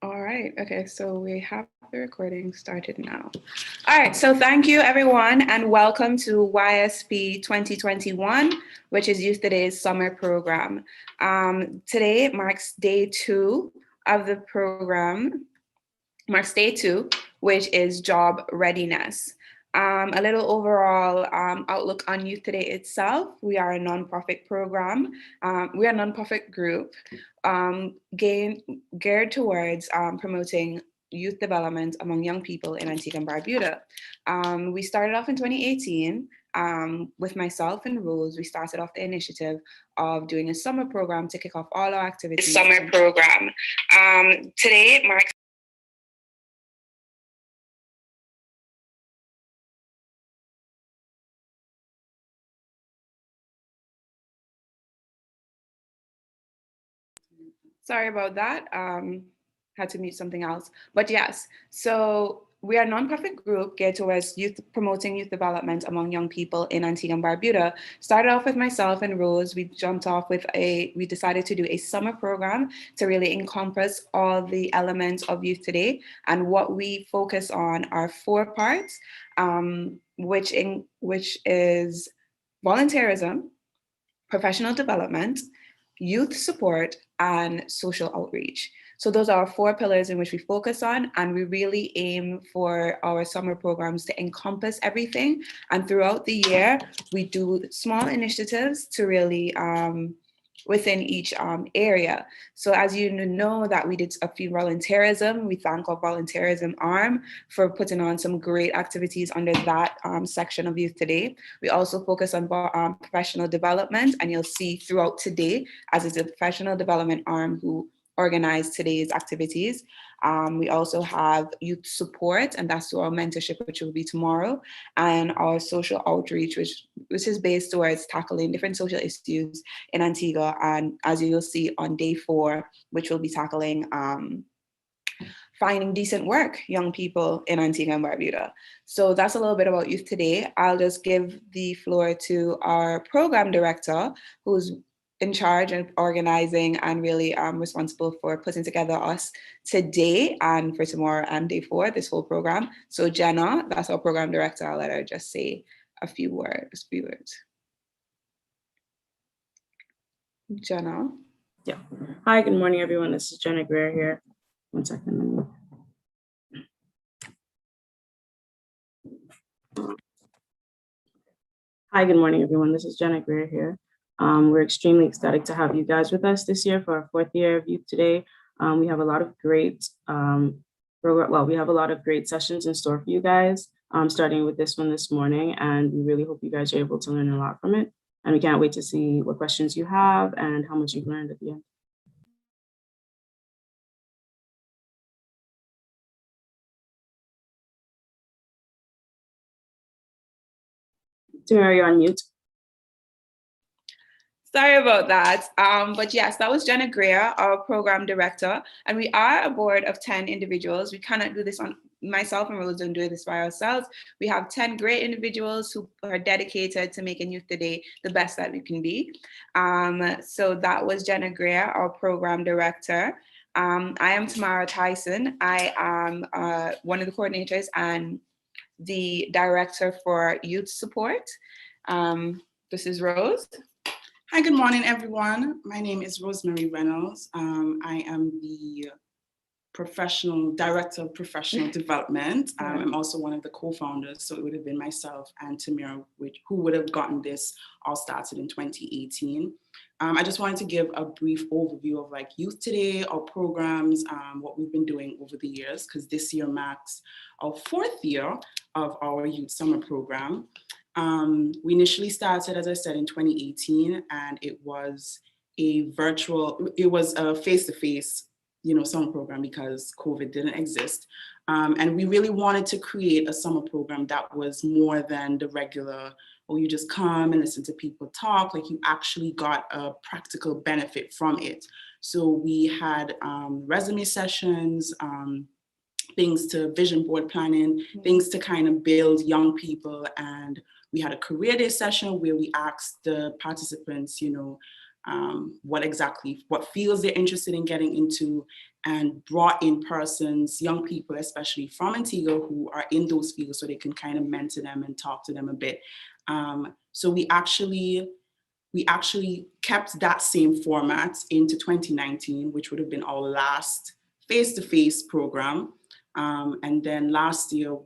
All right. Okay. So we have the recording started now. All right. So thank you, everyone, and welcome to YSP 2021, which is Youth Today's summer program. Today marks day 2 of the program, which is job readiness. A little overall outlook on Youth Today itself. We are a nonprofit program. We are a nonprofit group geared towards promoting youth development among young people in Antigua and Barbuda. We started off in 2018 with myself and Rose. We started off the initiative of doing a summer program to kick off all our activities. Summer program. Today marks Sorry about that. Had to mute something else. But yes, so we are a nonprofit group geared towards promoting youth development among young people in Antigua and Barbuda. Started off with myself and Rose. We decided to do a summer program to really encompass all the elements of Youth Today. And what we focus on are 4 parts, which is volunteerism, professional development, youth support, and social outreach. So those are our 4 pillars in which we focus on, and we really aim for our summer programs to encompass everything. And throughout the year, we do small initiatives to really within each area. So as you know that we did a few volunteerism, we thank our volunteerism arm for putting on some great activities under that section of Youth Today. We also focus on professional development, and you'll see throughout today, as is the professional development arm who organized today's activities. We also have youth support, and that's through our mentorship, which will be tomorrow, and our social outreach, which is based towards tackling different social issues in Antigua. And as you'll see on day 4, which will be tackling finding decent work, young people in Antigua and Barbuda. So that's a little bit about Youth Today. I'll just give the floor to our program director, who's in charge of organizing and really responsible for putting together us today and for tomorrow and day 4, this whole program. So Jenna, that's our program director. I'll let her just say a few words. Jenna. Yeah. Hi, good morning, everyone. This is Jenna Greer here. One second. Hi, good morning, everyone. This is Jenna Greer here. We're extremely ecstatic to have you guys with us this year for our 4th year of Youth Today. We have a lot of great we have a lot of great sessions in store for you guys, starting with this one this morning, and we really hope you guys are able to learn a lot from it. And we can't wait to see what questions you have and how much you've learned at the end. Tamara, you're on mute. Sorry about that. But yes, that was Jenna Greer, our program director. And we are a board of 10 individuals. We cannot do this on myself and Rose don't do this by ourselves. We have 10 great individuals who are dedicated to making Youth Today the best that we can be. So that was Jenna Greer, our program director. I am Tamara Tyson. I am one of the coordinators and the director for youth support. This is Rose. Hi, good morning, everyone. My name is Rosemary Reynolds. I am the director of professional development. I'm also one of the co-founders, so it would have been myself and Tamira, who would have gotten this all started in 2018. I just wanted to give a brief overview of like Youth Today, our programs, what we've been doing over the years, because this year marks our 4th year of our youth summer program. We initially started, as I said, in 2018, and it was a face-to-face, summer program because COVID didn't exist. And we really wanted to create a summer program that was more than the regular, you just come and listen to people talk, like you actually got a practical benefit from it. So we had resume sessions, things to vision board planning, things to kind of build young people. And we had a career day session where we asked the participants, what fields they're interested in getting into, and brought in persons, young people, especially from Antigua, who are in those fields, so they can kind of mentor them and talk to them a bit. So we actually kept that same format into 2019, which would have been our last face-to-face program. And then last year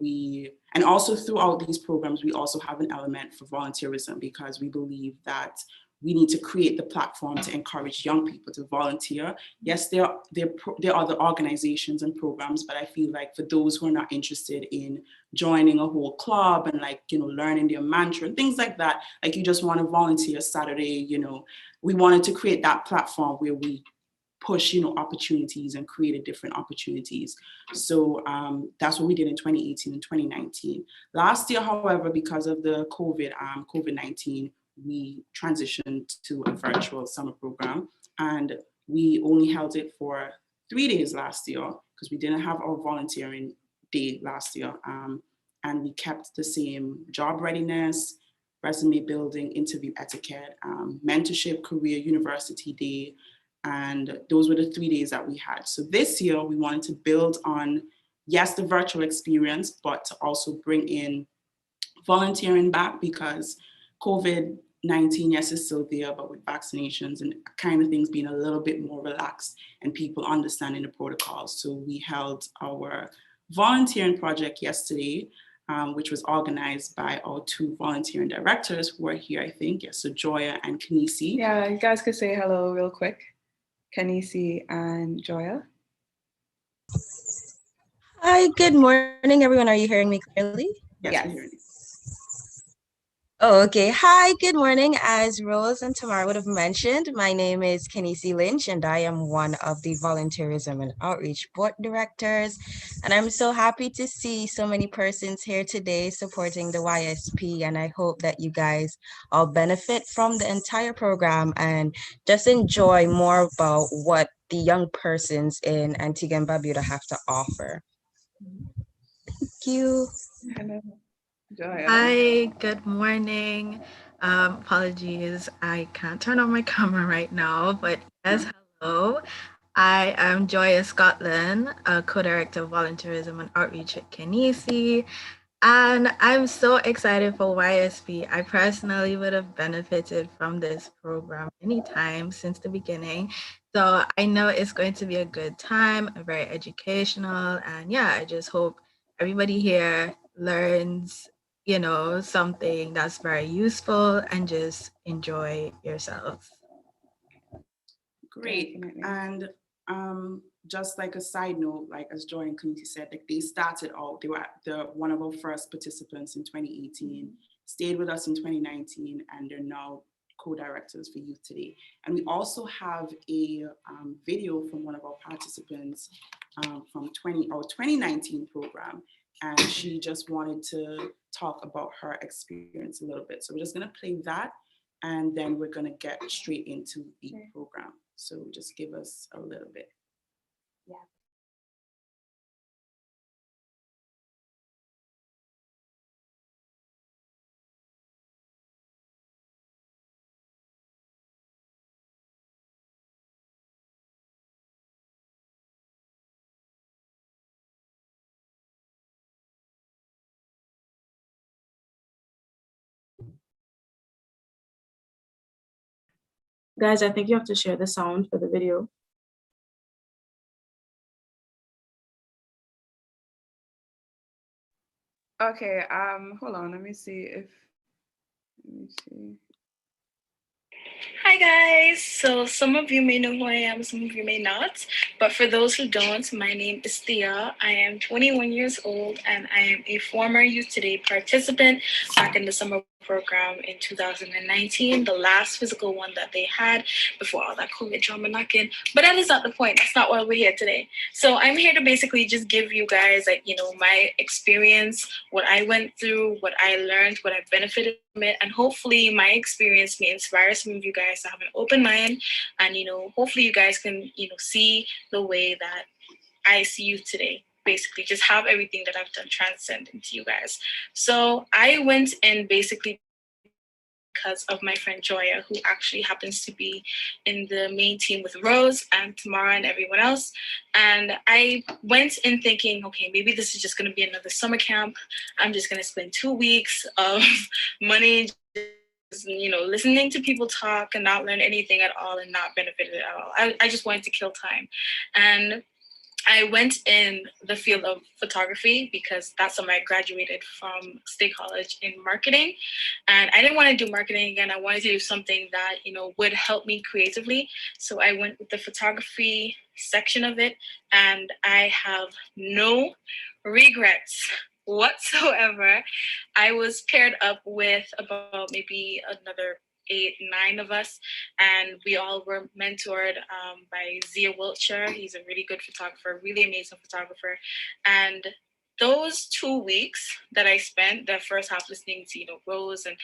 and also throughout these programs, we also have an element for volunteerism, because we believe that we need to create the platform to encourage young people to volunteer. Yes, there are other organizations and programs, but I feel like for those who are not interested in joining a whole club and learning their mantra and things like that, like you just want to volunteer Saturday, we wanted to create that platform where we push, opportunities and created different opportunities. So that's what we did in 2018 and 2019. Last year, however, because of the COVID-19, we transitioned to a virtual summer program, and we only held it for 3 days last year because we didn't have our volunteering day last year. And we kept the same job readiness, resume building, interview etiquette, mentorship, career, university day. And those were the 3 days that we had. So this year we wanted to build on, yes, the virtual experience, but to also bring in volunteering back, because COVID-19, yes, is still there, but with vaccinations and kind of things being a little bit more relaxed and people understanding the protocols. So we held our volunteering project yesterday, which was organized by our 2 volunteering directors who are here, I think. Yes, so Joya and Kanisi. Yeah, you guys could say hello real quick. Kanisi and Joya. Hi, good morning, everyone. Are you hearing me clearly? Yes. We're hearing you. Oh, okay. Hi, good morning. As Rose and Tamara would have mentioned, my name is Kenisi Lynch, and I am one of the Volunteerism and Outreach Board Directors. And I'm so happy to see so many persons here today supporting the YSP. And I hope that you guys all benefit from the entire program and just enjoy more about what the young persons in Antigua and Barbuda have to offer. Thank you. Hello. Joya. Hi, good morning. Apologies, I can't turn on my camera right now, but yes, hello. I am Joya Scotland, a co-director of volunteerism and outreach at Kenisi, and I'm so excited for YSP. I personally would have benefited from this program anytime since the beginning. So I know it's going to be a good time, very educational, and yeah, I just hope everybody here learns something that's very useful and just enjoy yourselves. Great. Definitely. And just like a side note, like as Joy and Community said, like they started out, they were one of our first participants in 2018, stayed with us in 2019, and they're now co-directors for Youth Today. And we also have a video from one of our participants from our 2019 program. And she just wanted to talk about her experience a little bit. So we're just gonna play that, and then we're gonna get straight into the program. So just give us a little bit. Yeah. Guys, I think you have to share the sound for the video. Okay, hold on, let me see. Hi guys, so some of you may know who I am, some of you may not, but for those who don't, my name is Thea. I am 21 years old and I am a former Youth Today participant back in the summer program in 2019, the last physical one that they had before all that COVID drama knocking. But that is not the point. That's not why we're here today. So I'm here to basically just give you guys my experience, what I went through, what I learned, what I benefited from it, and hopefully my experience may inspire some of you guys to have an open mind, and hopefully you guys can see the way that I see you today. Basically, just have everything that I've done transcend into you guys. So I went in basically because of my friend Joya, who actually happens to be in the main team with Rose and Tamara and everyone else. And I went in thinking, okay, maybe this is just going to be another summer camp. I'm just going to spend 2 weeks of money, listening to people talk and not learn anything at all and not benefit at all. I just wanted to kill time. And I went in the field of photography because that's something I graduated from State College in marketing. And I didn't want to do marketing again. I wanted to do something that, would help me creatively. So I went with the photography section of it, and I have no regrets whatsoever. I was paired up with about maybe another 8, 9 of us, and we all were mentored by Zia Wiltshire. He's a really good photographer, really amazing photographer. And those 2 weeks that I spent, the first half listening to Rose and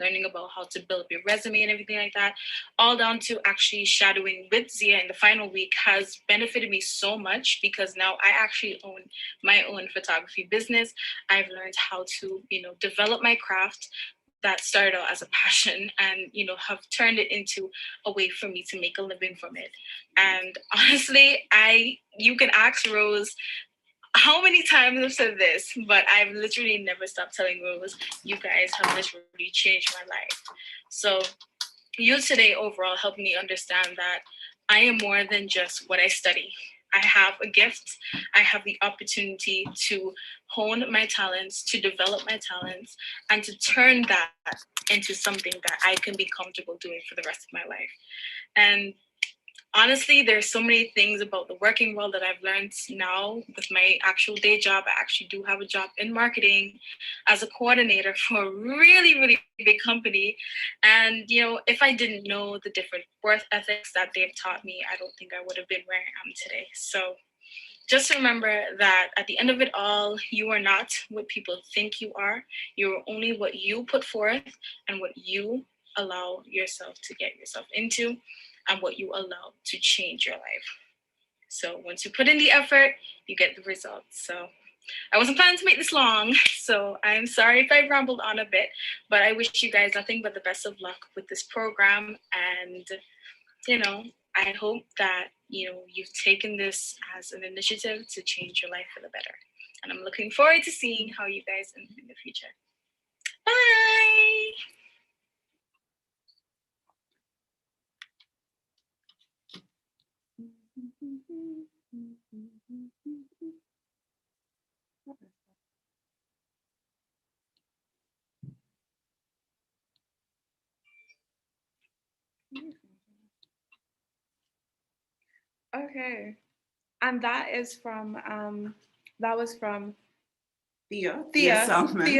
learning about how to build up your resume and everything like that, all down to actually shadowing with Zia in the final week, has benefited me so much, because now I actually own my own photography business. I've learned how to, develop my craft that started out as a passion, and have turned it into a way for me to make a living from it. And honestly, you can ask Rose how many times I've said this, but I've literally never stopped telling Rose, you guys have literally changed my life. So you today overall helped me understand that I am more than just what I study. I have a gift. I have the opportunity to hone my talents, to develop my talents, and to turn that into something that I can be comfortable doing for the rest of my life. And honestly, there's so many things about the working world that I've learned now with my actual day job. I actually do have a job in marketing as a coordinator for a really, really big company. And, if I didn't know the different work ethics that they've taught me, I don't think I would have been where I am today. So just remember that at the end of it all, you are not what people think you are. You're only what you put forth and what you allow yourself to get yourself into, and what you allow to change your life. So once you put in the effort, you get the results. So I wasn't planning to make this long, so I'm sorry if I rambled on a bit, but I wish you guys nothing but the best of luck with this program. And, I hope that, you've taken this as an initiative to change your life for the better. And I'm looking forward to seeing how you guys in the future. Bye. Okay, and that was from Thea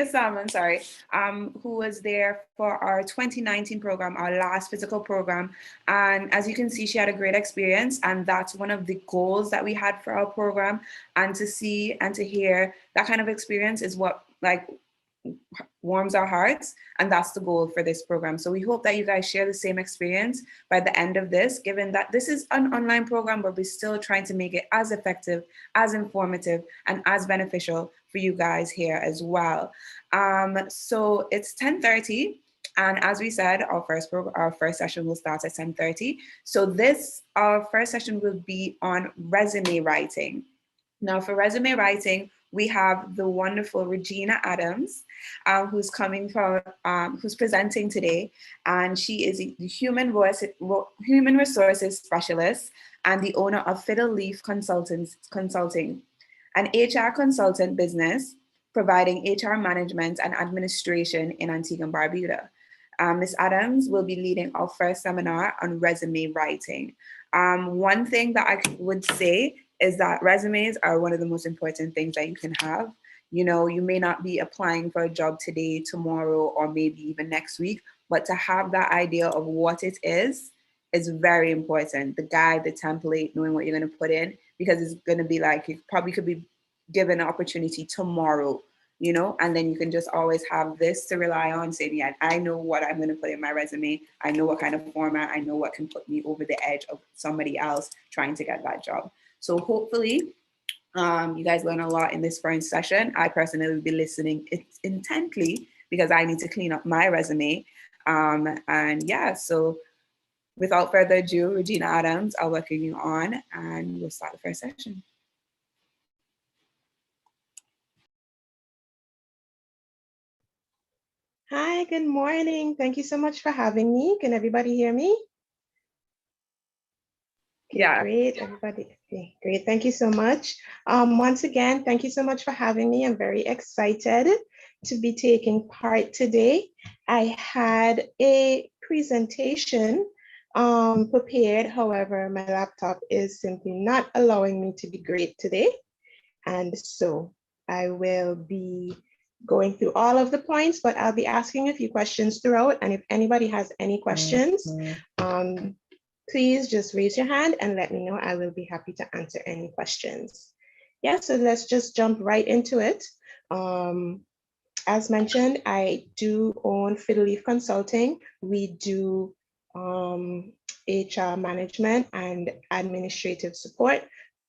Salmon, sorry, who was there for our 2019 program, our last physical program. And as you can see, she had a great experience, and that's one of the goals that we had for our program. And to see and to hear that kind of experience is what warms our hearts, and that's the goal for this program. So we hope that you guys share the same experience by the end of this, given that this is an online program, but we're still trying to make it as effective, as informative, and as beneficial for you guys here as well. So it's 10:30. And as we said, our first session will start at 10:30. So our first session will be on resume writing. Now, for resume writing, we have the wonderful Regina Adams, who's presenting today, and she is the human resources specialist and the owner of Fiddle Leaf Consulting, an HR consultant business providing HR management and administration in Antigua and Barbuda. Ms. Adams will be leading our first seminar on resume writing. One thing that I would say is that resumes are one of the most important things that you can have. You may not be applying for a job today, tomorrow, or maybe even next week, but to have that idea of what it is very important. The guide, the template, knowing what you're going to put in, because it's going to be like, you probably could be given an opportunity tomorrow, and then you can just always have this to rely on, saying, yeah, I know what I'm going to put in my resume. I know what kind of format, I know what can put me over the edge of somebody else trying to get that job. So hopefully you guys learn a lot in this first session. I personally will be listening intently because I need to clean up my resume. And yeah, so without further ado, Regina Adams, I'll welcome you on and we'll start the first session. Hi, good morning. Thank you so much for having me. Can everybody hear me? Okay, Yeah. great, everybody. Okay, great. Thank you so much. Once again, thank you so much for having me. I'm very excited to be taking part today. I had a presentation prepared. However, my laptop is simply not allowing me to be great today. And so I will be going through all of the points, but I'll be asking a few questions throughout. And if anybody has any questions, please just raise your hand and let me know. I will be happy to answer any questions. Yeah, so let's just jump right into it. As mentioned, I do own Fiddle Leaf Consulting. We do HR management and administrative support,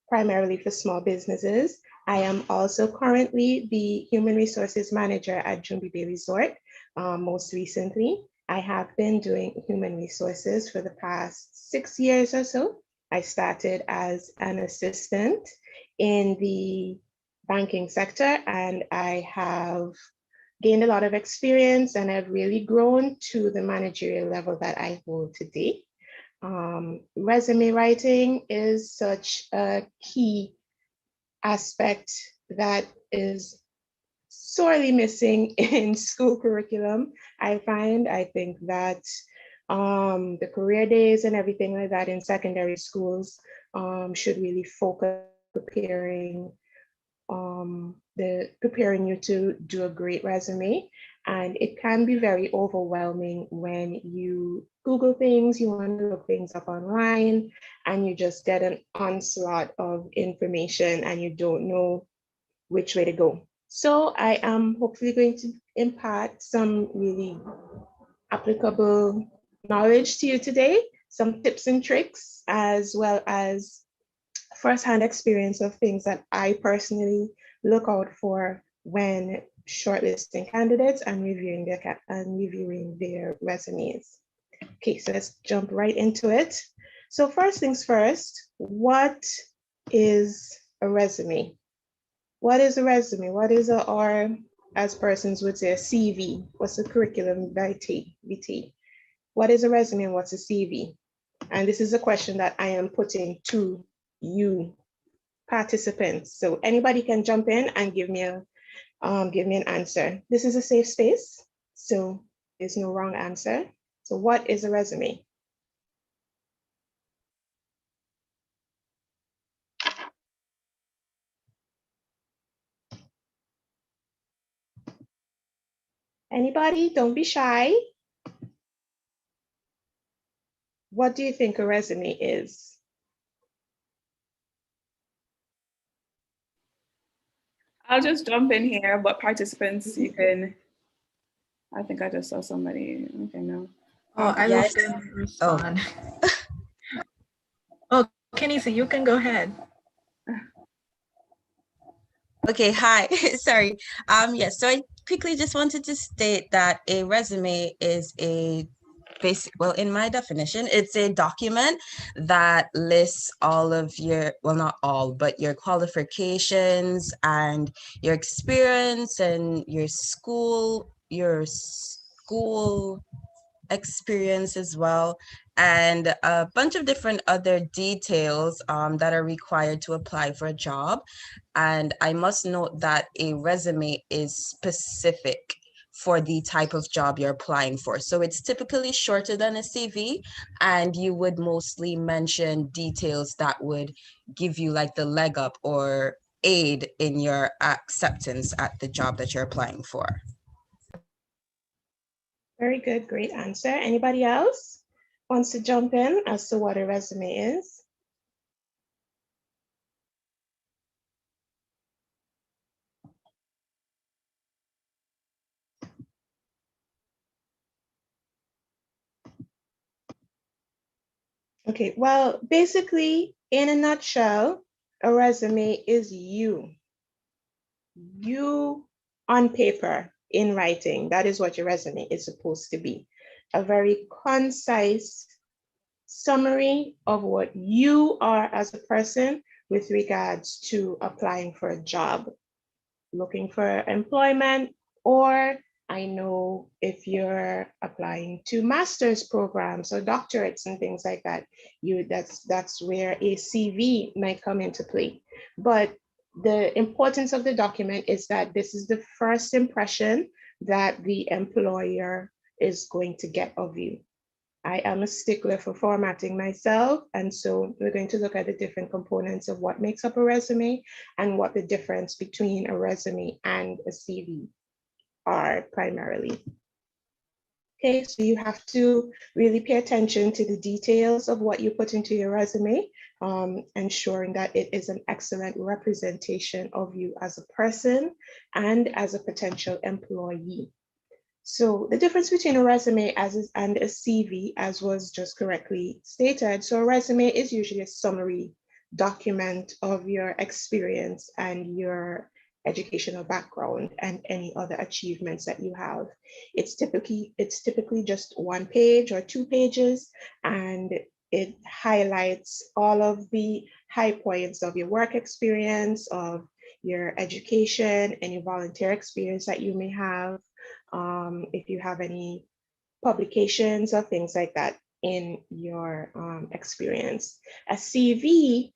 primarily for small businesses. I am also currently the Human Resources Manager at Jumbi Bay Resort. Most recently, I have been doing human resources for the past 6 years or so. I started as an assistant in the banking sector, and I have gained a lot of experience and I've really grown to the managerial level that I hold today. Resume writing is such a key aspect that is sorely missing in school curriculum. I think that the career days and everything like that in secondary schools should really focus preparing you to do a great resume. And it can be very overwhelming when you Google things, you want to look things up online, and you just get an onslaught of information and you don't know which way to go. So I am hopefully going to impart some really applicable knowledge to you today, some tips and tricks, as well as firsthand experience of things that I personally look out for when shortlisting candidates and reviewing their resumes. Okay, so let's jump right into it. So first things first, what is a resume? What is a resume? What is or as persons would say, a CV? What's a curriculum vitae? What is a resume and what's a CV? And this is a question that I am putting to you participants. So anybody can jump in and give me an answer. This is a safe space, so there's no wrong answer. So what is a resume? Anybody? Don't be shy. What do you think a resume is? I'll just jump in here, but participants, you can, I think I just saw somebody, okay, no. Oh, I Yes. will still respond. Oh, Kenisi, you can go ahead. Okay, hi. Sorry. Yes, so I quickly just wanted to state that a resume is a basic, well, in my definition, it's a document that lists all of your, well, not all, but your qualifications and your experience and your school experience as well, and a bunch of different other details that are required to apply for a job. And I must note that a resume is specific for the type of job you're applying for. So it's typically shorter than a CV, and you would mostly mention details that would give you like the leg up or aid in your acceptance at the job that you're applying for. Very good, great answer. Anybody else wants to jump in as to what a resume is? Okay, well, basically, in a nutshell, a resume is you. You on paper. in writing. That is what your resume is supposed to be. A very concise summary of what you are as a person with regards to applying for a job, looking for employment, or I know if you're applying to master's programs or doctorates and things like that, that's where a CV might come into play. But the importance of the document is that this is the first impression that the employer is going to get of you. I am a stickler for formatting myself. And so we're going to look at the different components of what makes up a resume and what the difference between a resume and a CV are primarily. Okay, so you have to really pay attention to the details of what you put into your resume, ensuring that it is an excellent representation of you as a person and as a potential employee. So the difference between a resume and a CV, as was just correctly stated, so a resume is usually a summary document of your experience and your educational background and any other achievements that you have. It's typically just 1 page or 2 pages, and it highlights all of the high points of your work experience, of your education, any volunteer experience that you may have, if you have any publications or things like that in your experience. A CV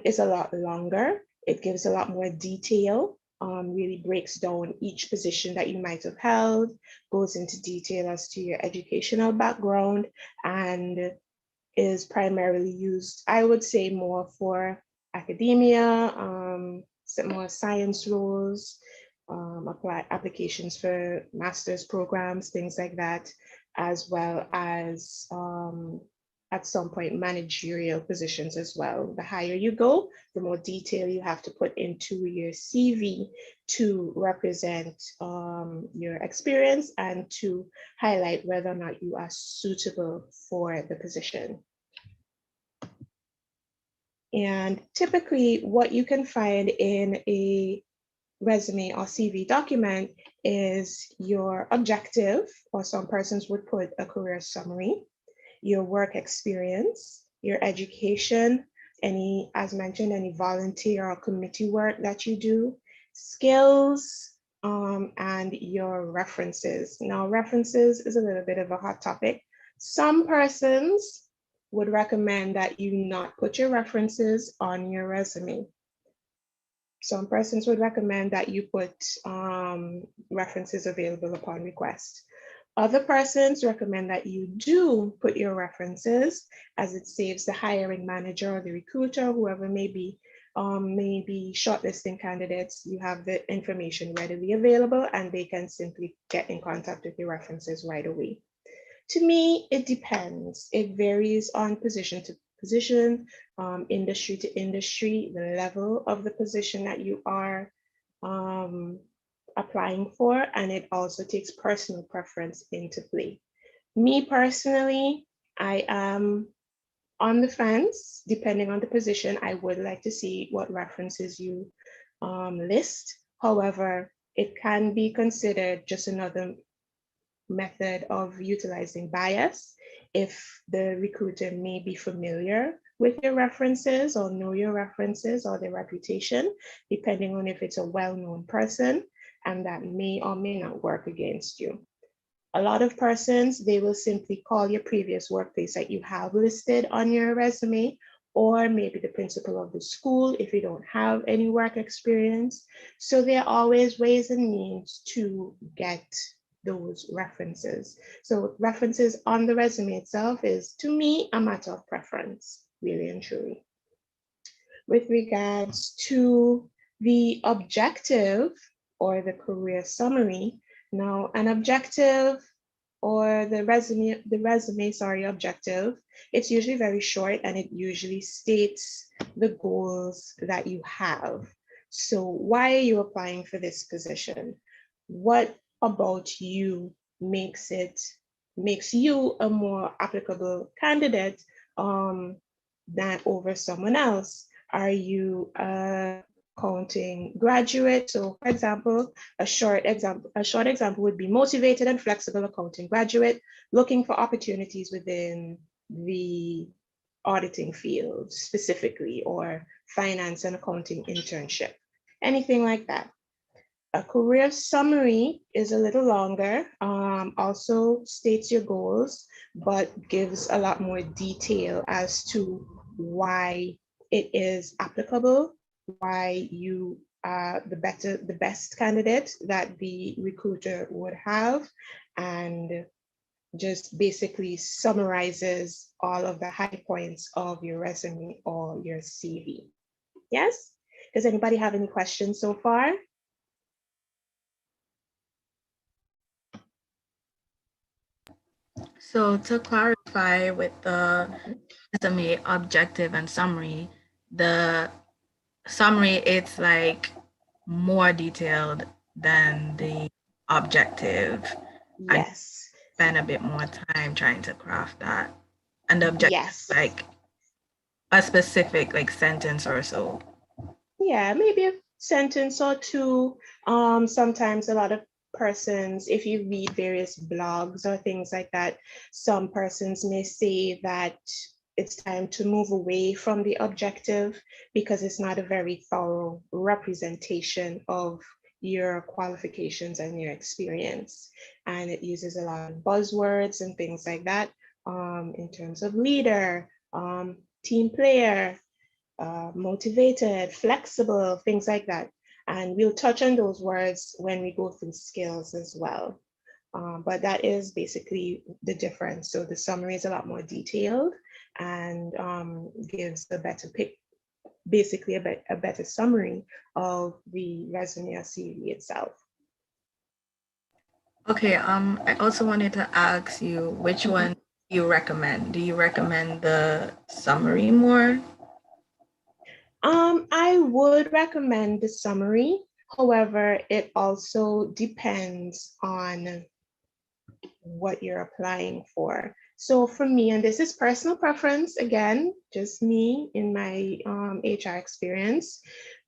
is a lot longer. It gives a lot more detail, really breaks down each position that you might have held, goes into detail as to your educational background, and is primarily used, I would say, more for academia, some more science roles, apply applications for master's programs, things like that, as well as at some point managerial positions as well. The higher you go, the more detail you have to put into your CV to represent your experience and to highlight whether or not you are suitable for the position. And typically what you can find in a resume or CV document is your objective, or some persons would put a career summary, your work experience, your education, any, as mentioned, any volunteer or committee work that you do, skills, and your references. Now, references is a little bit of a hot topic. Some persons would recommend that you not put your references on your resume. Some persons would recommend that you put references available upon request. Other persons recommend that you do put your references, as it saves the hiring manager or the recruiter, whoever may be shortlisting candidates. You have the information readily available and they can simply get in contact with your references right away. To me, it depends. It varies on position to position, industry to industry, the level of the position that you are applying for, and it also takes personal preference into play. Me personally, I am on the fence. Depending on the position, I would like to see what references you list. However, it can be considered just another method of utilizing bias if the recruiter may be familiar with your references or know your references or their reputation, depending on if it's a well-known person, and that may or may not work against you. A lot of persons, they will simply call your previous workplace that you have listed on your resume, or maybe the principal of the school if you don't have any work experience. So there are always ways and means to get those references. So references on the resume itself is, to me, a matter of preference, really and truly. With regards to the objective or the career summary, now an objective or the resume objective, it's usually very short and it usually states the goals that you have. So why are you applying for this position? What about you makes you a more applicable candidate than over someone else? Are you a accounting graduate. So for example, a short example would be motivated and flexible accounting graduate looking for opportunities within the auditing field specifically, or finance and accounting internship, anything like that. A career summary is a little longer, also states your goals, but gives a lot more detail as to why it is applicable, why you are the best candidate that the recruiter would have, and just basically summarizes all of the high points of your resume or your CV. Yes? Does anybody have any questions so far? So to clarify with the resume objective and summary, the summary, it's like more detailed than the objective. Yes. I spend a bit more time trying to craft that. And the objective Yes. is like a specific like sentence or so. Yeah, maybe a sentence or two. Sometimes a lot of persons, if you read various blogs or things like that, some persons may say that it's time to move away from the objective because it's not a very thorough representation of your qualifications and your experience. And it uses a lot of buzzwords and things like that, in terms of leader, team player, motivated, flexible, things like that. And we'll touch on those words when we go through skills as well. But that is basically the difference. So the summary is a lot more detailed and gives a better basically a better summary of the resume or CV itself. Okay, I also wanted to ask you which one you recommend. Do you recommend the summary more? I would recommend the summary. However, it also depends on what you're applying for. So for me, and this is personal preference, again, just me in my HR experience,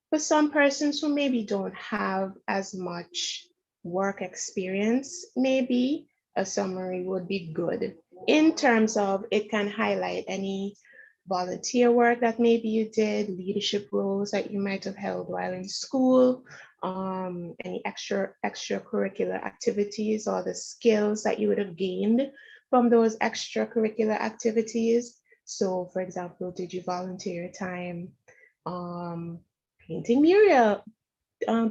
for some persons who maybe don't have as much work experience, maybe a summary would be good in terms of it can highlight any volunteer work that maybe you did, leadership roles that you might have held while in school, any extracurricular activities or the skills that you would have gained from those extracurricular activities. So for example, did you volunteer time painting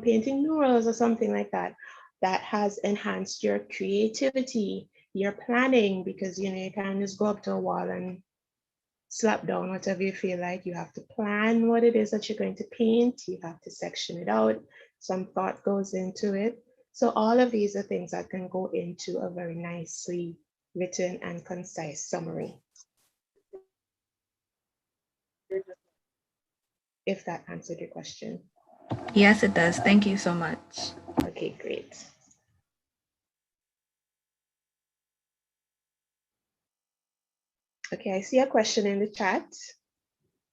painting murals or something like that, that has enhanced your creativity, your planning, because you can't just go up to a wall and slap down whatever you feel like. You have to plan what it is that you're going to paint. You have to section it out. Some thought goes into it. So all of these are things that can go into a very nicely written and concise summary. If that answered your question. Yes, it does. Thank you so much. Okay, great. Okay, I see a question in the chat.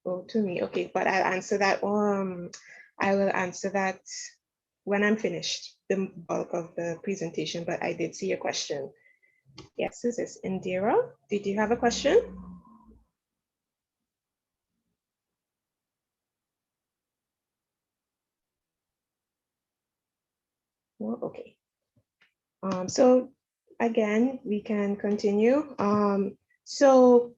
Oh, to me. Okay, but I'll answer that. I will answer that when I'm finished, the bulk of the presentation, but I did see a question. Yes, this is Indira. Did you have a question? Well, okay. So again, we can continue. So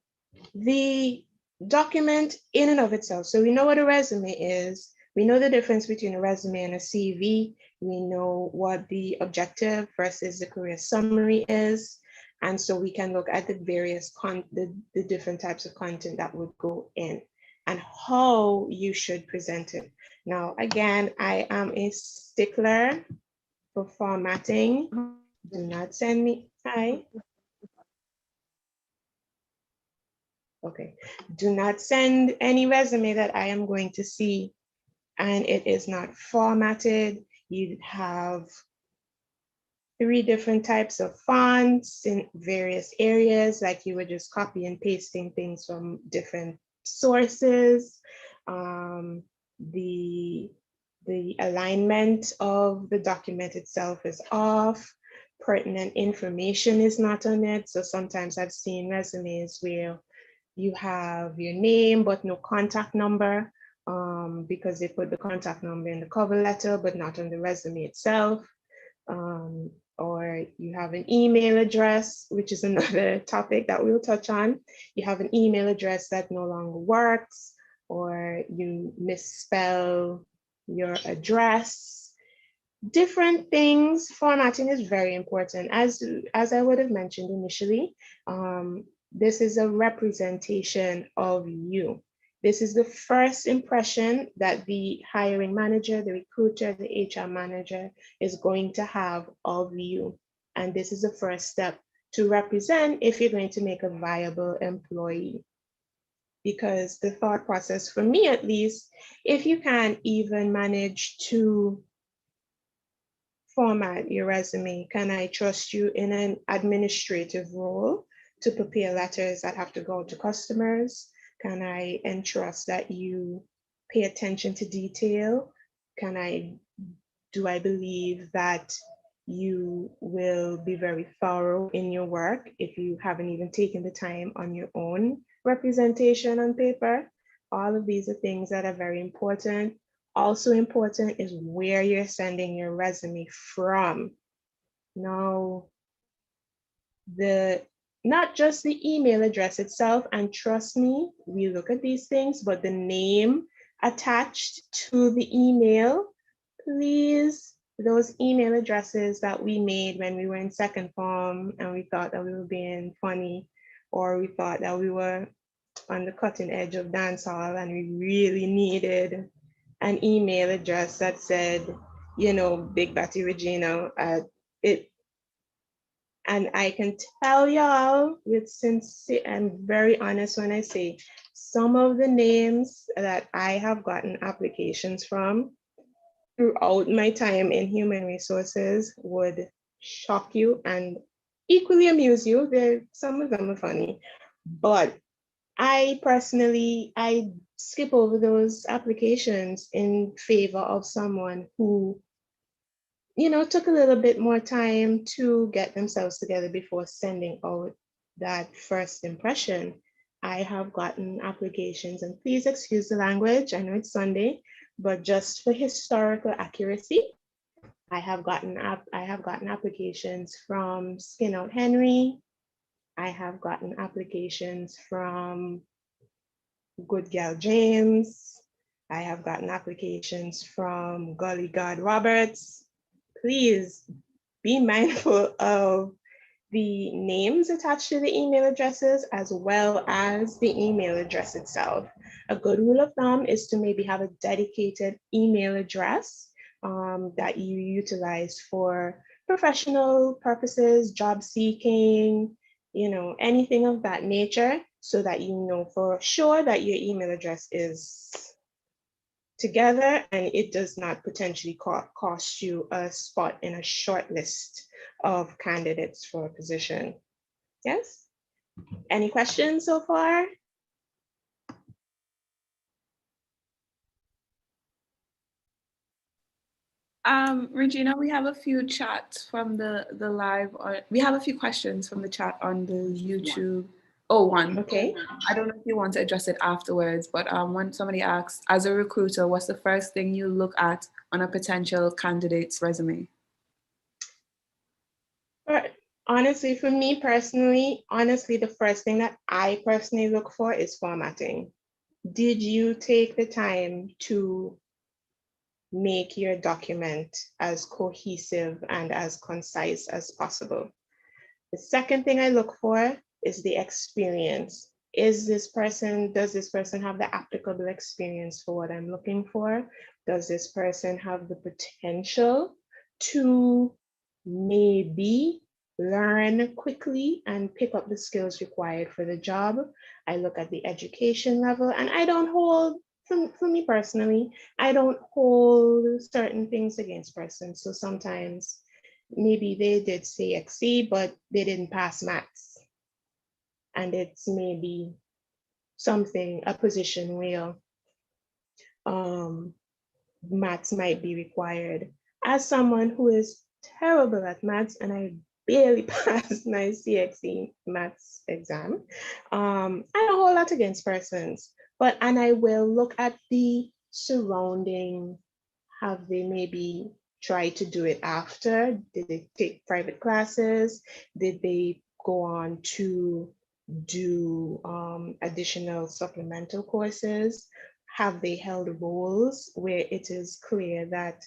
the document in and of itself, so we know what a resume is. We know the difference between a resume and a CV. We know what the objective versus the career summary is. And so we can look at the various the different types of content that would go in and how you should present it. Now, again, I am a stickler for formatting. Do not send me, hi. Okay, do not send any resume that I am going to see and it is not formatted. You have 3 different types of fonts in various areas, like you were just copy and pasting things from different sources. The the alignment of the document itself is off, pertinent information is not on it. So sometimes I've seen resumes where you have your name but no contact number, because they put the contact number in the cover letter but not on the resume itself. Or you have an email address, which is another topic that we'll touch on. You have an email address that no longer works, or you misspell your address. Different things. Formatting is very important. As I would have mentioned initially, this is a representation of you. This is the first impression that the hiring manager, the recruiter, the HR manager is going to have of you. And this is the first step to represent if you're going to make a viable employee. Because the thought process, for me at least, if you can't even manage to format your resume, can I trust you in an administrative role to prepare letters that have to go to customers? Can I entrust that you pay attention to detail? Do I believe that you will be very thorough in your work if you haven't even taken the time on your own representation on paper? All of these are things that are very important. Also important is where you're sending your resume from. Now, not just the email address itself, and trust me, we look at these things, but the name attached to the email, please, those email addresses that we made when we were in second form and we thought that we were being funny, or we thought that we were on the cutting edge of dancehall and we really needed an email address that said, Big Batty Regina, and I can tell y'all with sincere, I'm very honest when I say some of the names that I have gotten applications from throughout my time in human resources would shock you and equally amuse you. Some of them are funny, but I personally, I skip over those applications in favor of someone who, took a little bit more time to get themselves together before sending out that first impression. I have gotten applications, and please excuse the language, I know it's Sunday, but just for historical accuracy, I have gotten applications from Skin Out Henry. I have gotten applications from Good Gal James. I have gotten applications from Golly God Roberts. Please be mindful of the names attached to the email addresses as well as the email address itself. A good rule of thumb is to maybe have a dedicated email address that you utilize for professional purposes, job seeking, anything of that nature, so that you know for sure that your email address is together and it does not potentially cost you a spot in a short list of candidates for a position. Yes? Any questions so far? Regina, we have a few chats from the live, or we have a few questions from the chat on the YouTube. Oh, one. Okay. I don't know if you want to address it afterwards, but when somebody asks, as a recruiter, what's the first thing you look at on a potential candidate's resume? Honestly, for me personally, the first thing that I personally look for is formatting. Did you take the time to make your document as cohesive and as concise as possible? The second thing I look for is the experience. Does this person have the applicable experience for what I'm looking for? Does this person have the potential to maybe learn quickly and pick up the skills required for the job? I look at the education level, and I don't hold, for me personally, I don't hold certain things against persons. So sometimes maybe they did CXC, but they didn't pass maths. And it's maybe a position where maths might be required. As someone who is terrible at maths, and I barely passed my CXE maths exam, I have a whole lot against persons, and I will look at the surrounding. Have they maybe tried to do it after? Did they take private classes? Did they go on to do additional supplemental courses? Have they held roles where it is clear that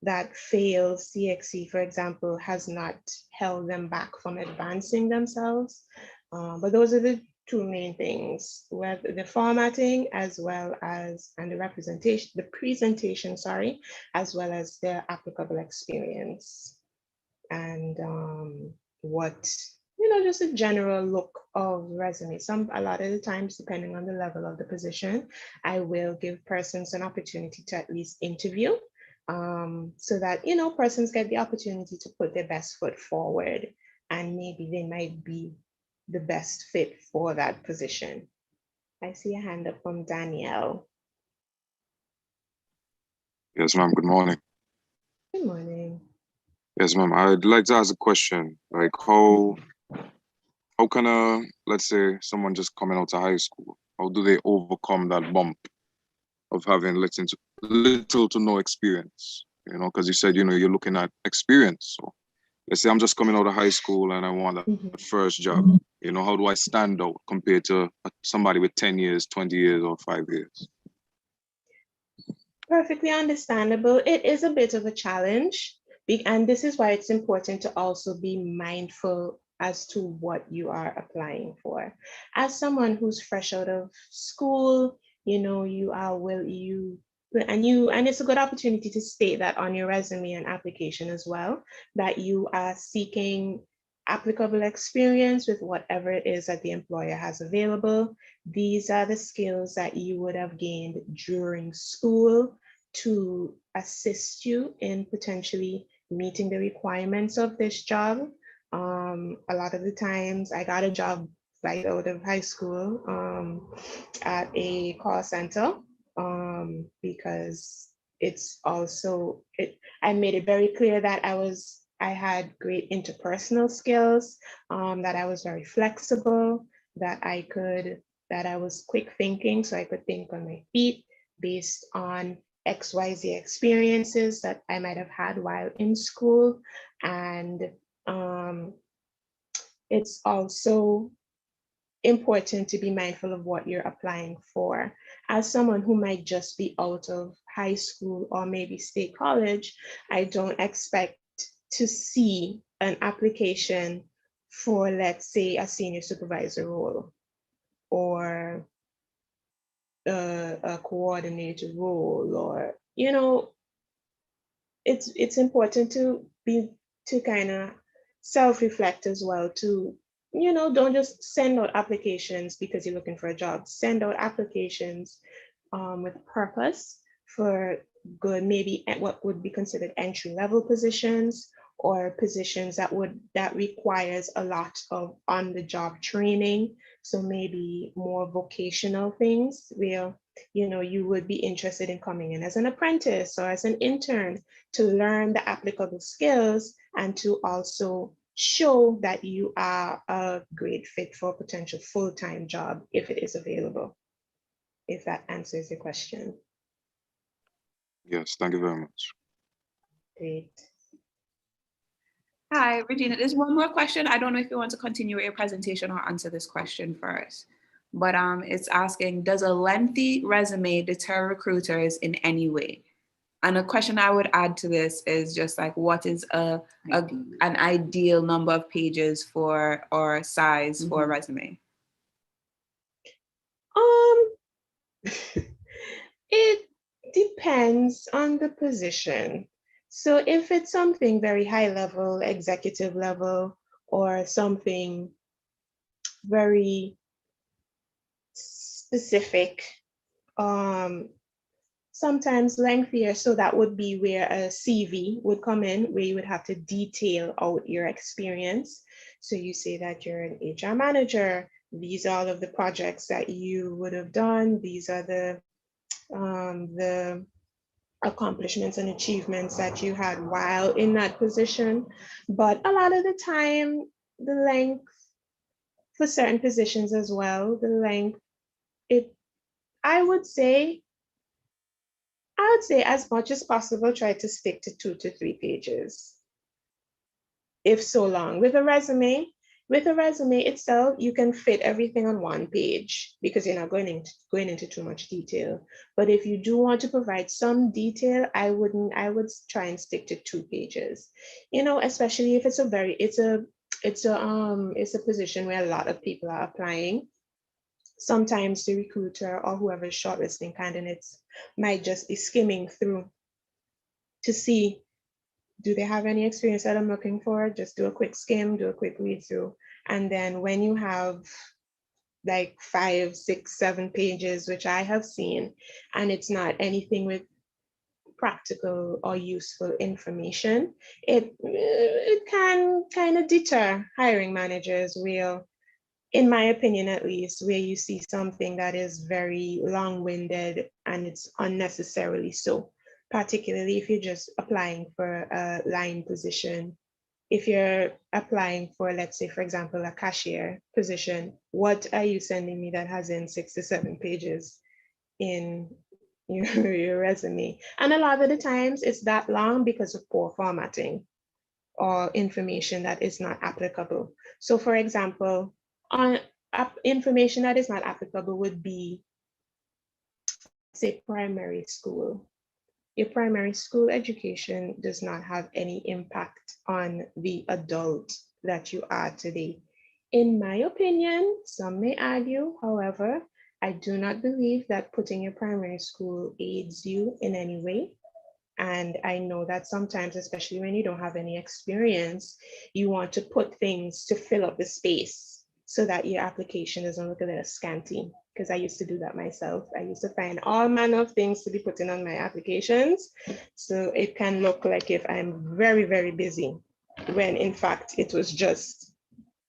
that failed CXE, for example, has not held them back from advancing themselves? But those are the two main things, whether the formatting as well as, and the representation, the presentation, sorry, as well as the applicable experience. And what, just a general look of resume. A lot of the times, depending on the level of the position, I will give persons an opportunity to at least interview, so that, persons get the opportunity to put their best foot forward, and maybe they might be the best fit for that position. I see a hand up from Danielle. Yes, ma'am. Good morning. Good morning. Yes, ma'am. I'd like to ask a question. Like, how can let's say someone just coming out of high school, how do they overcome that bump of having little to no experience? Because you said, you're looking at experience. So let's say I'm just coming out of high school and I want a first job. How do I stand out compared to somebody with 10 years, 20 years, or 5 years? Perfectly understandable. It is a bit of a challenge, and this is why it's important to also be mindful as to what you are applying for. As someone who's fresh out of school, and it's a good opportunity to state that on your resume and application as well, that you are seeking applicable experience with whatever it is that the employer has available. These are the skills that you would have gained during school to assist you in potentially meeting the requirements of this job. A lot of the times I got a job right out of high school at a call center, because I made it very clear that I had great interpersonal skills, that I was very flexible, that I was quick thinking, so I could think on my feet based on XYZ experiences that I might have had while in school. And it's also important to be mindful of what you're applying for. As someone who might just be out of high school or maybe state college, I don't expect to see an application for, let's say, a senior supervisor role or a coordinator role, or, it's important to kind of self-reflect as well, to don't just send out applications because you're looking for a job. Send out applications with purpose for good, maybe at what would be considered entry-level positions, or positions that requires a lot of on-the-job training. So maybe more vocational things where you would be interested in coming in as an apprentice or as an intern to learn the applicable skills, and to also show that you are a great fit for a potential full-time job if it is available. If that answers your question. Yes, thank you very much. Great. Hi, Regina, there's one more question. I don't know if you want to continue with your presentation or answer this question first, but it's asking, does a lengthy resume deter recruiters in any way? And a question I would add to this is just like, what is an ideal number of pages for, or size for a resume? It depends on the position. So if it's something very high level, executive level, or something very specific, sometimes lengthier. So that would be where a CV would come in, where you would have to detail out your experience. So you say that you're an HR manager. These are all of the projects that you would have done. These are the accomplishments and achievements that you had while in that position. But a lot of the time, the length for certain positions as well, the length, it, I would say, as much as possible, try to stick to 2 to 3 pages, if so long. With a resume itself, you can fit everything on 1 page because you're not going into too much detail. But if you do want to provide some detail, I would try and stick to 2 pages. You know, especially if it's a position where a lot of people are applying. Sometimes the recruiter or whoever is shortlisting candidates might just be skimming through to see, do they have any experience that I'm looking for? Just do a quick skim, do a quick read through. And then when you have like 5, 6, 7 pages, which I have seen, and it's not anything with practical or useful information, it can kind of deter hiring managers where, in my opinion at least, where you see something that is very long-winded and it's unnecessarily so, particularly if you're just applying for a line position. If you're applying for, let's say, for example, a cashier position, what are you sending me that has in 6 to 7 pages in your resume? And a lot of the times it's that long because of poor formatting or information that is not applicable. So for example, on information that is not applicable would be, say, primary school. Your primary school education does not have any impact on the adult that you are today. In my opinion, some may argue, however, I do not believe that putting your primary school aids you in any way. And I know that sometimes, especially when you don't have any experience, you want to put things to fill up the space so that your application doesn't look a little scanty. Because I used to do that myself. I used to find all manner of things to be putting on my applications. So it can look like if I'm very, very busy, when in fact it was just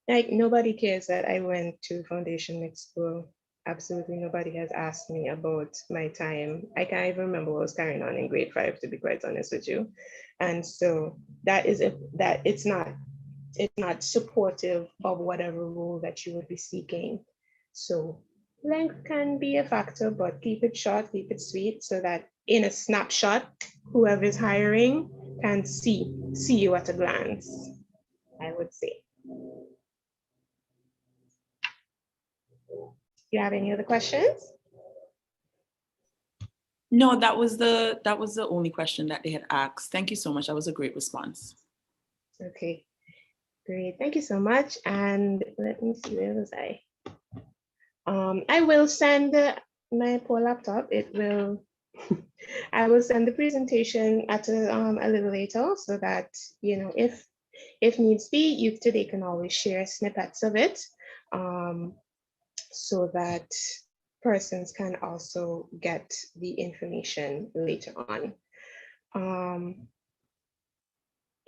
like, nobody cares that I went to foundation mixed school. Absolutely nobody has asked me about my time. I can't even remember what was carrying on in grade 5, to be quite honest with you. And so that is that it's not supportive of whatever role that you would be seeking. So length can be a factor, but keep it short, keep it sweet, so that in a snapshot, whoever is hiring can see you at a glance, I would say. You have any other questions? No, that was the only question that they had asked. Thank you so much. That was a great response. Okay, great. Thank you so much. And let me see, where was I? I will send my poor laptop. It will. I will send the presentation at a little later, so that, you know, if needs be, you today can always share snippets of it, so that persons can also get the information later on.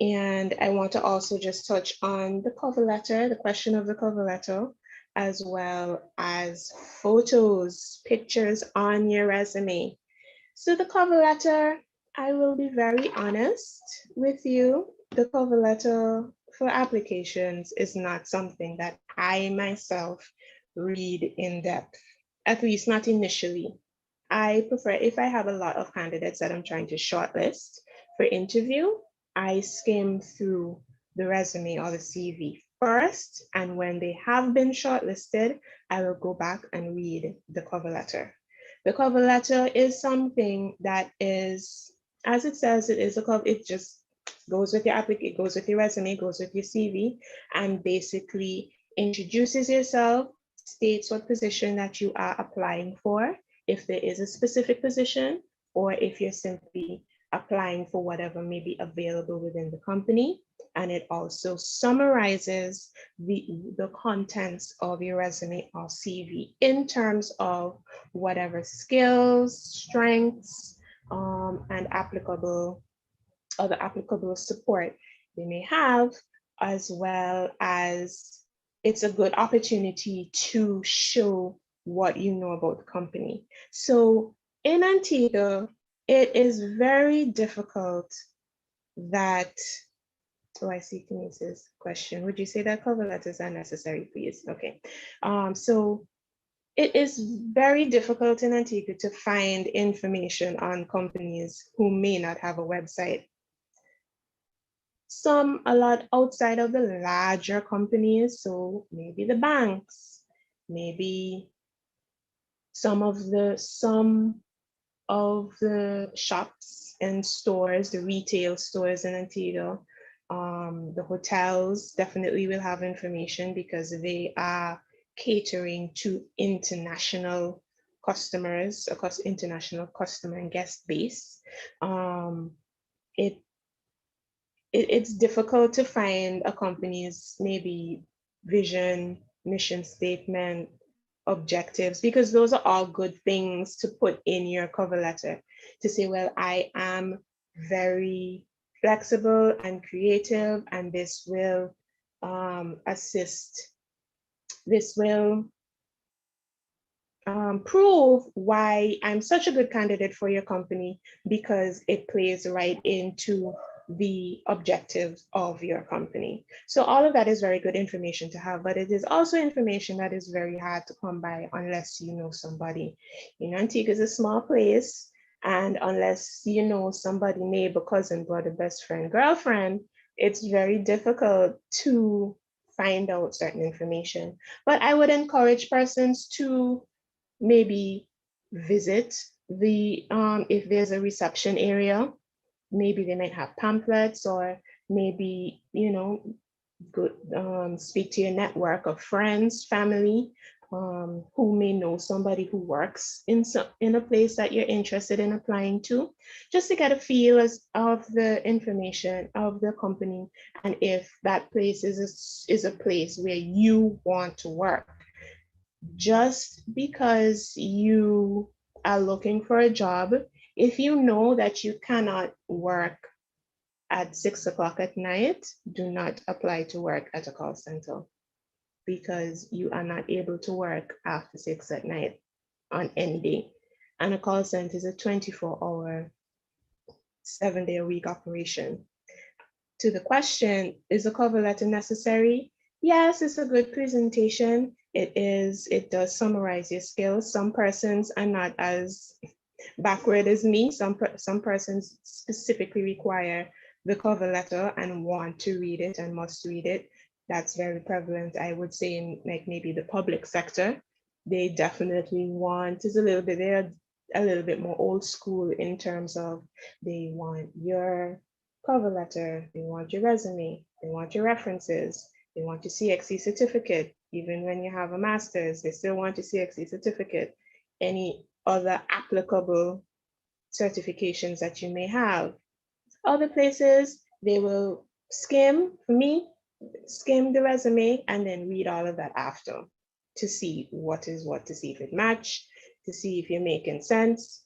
And I want to also just touch on the cover letter, the question of the cover letter, as well as photos, pictures on your resume. So the cover letter, I will be very honest with you. The cover letter for applications is not something that I myself read in depth, at least not initially. I prefer, if I have a lot of candidates that I'm trying to shortlist for interview, I skim through the resume or the CV first, and when they have been shortlisted, I will go back and read the cover letter. The cover letter is something that is, as it says, it is a cover, it just goes with your application, it goes with your resume, goes with your CV, and basically introduces yourself, states what position that you are applying for, if there is a specific position, or if you're simply applying for whatever may be available within the company. And it also summarizes the contents of your resume or CV in terms of whatever skills, strengths, and other applicable support they may have, as well as it's a good opportunity to show what you know about the company. So in Antigua, it is very difficult that, oh, I see Denise's question. Would you say that cover letters are necessary, please? Okay. So it is very difficult in Antigua to find information on companies who may not have a website. Some a lot outside of the larger companies, so maybe the banks, maybe some of the shops and stores, the retail stores in Antigua. The hotels definitely will have information because they are catering to international customers, across international customer and guest base. It's difficult to find a company's maybe vision, mission statement, objectives, because those are all good things to put in your cover letter to say, well, I am very flexible and creative, and this will assist, this will prove why I'm such a good candidate for your company, because it plays right into the objectives of your company. So all of that is very good information to have, but it is also information that is very hard to come by unless you know somebody. You know, Antigua is a small place, and unless you know somebody, neighbor, cousin, brother, best friend, girlfriend, it's very difficult to find out certain information. But I would encourage persons to maybe visit the, if there's a reception area, maybe they might have pamphlets, or maybe, you know, good, speak to your network of friends, family, who may know somebody who works in a place that you're interested in applying to, just to get a feel of the information of the company, and if that place is a place where you want to work. Just because you are looking for a job, if you know that you cannot work at 6 o'clock at night, do not apply to work at a call center, because you are not able to work after 6 at night on any day. And a call center is a 24-hour, 7-day-a-week operation. To the question, is a cover letter necessary? Yes, it's a good presentation. It does summarize your skills. Some persons are not as backward as me. Some persons specifically require the cover letter and want to read it and must read it. That's very prevalent, I would say, in like maybe the public sector. They definitely want, they're a little bit more old school in terms of they want your cover letter, they want your resume, they want your references, they want your CXC certificate. Even when you have a master's, they still want your CXC certificate, any other applicable certifications that you may have. Other places, they will skim the resume and then read all of that after to see what is what, to see if it match, to see if you're making sense.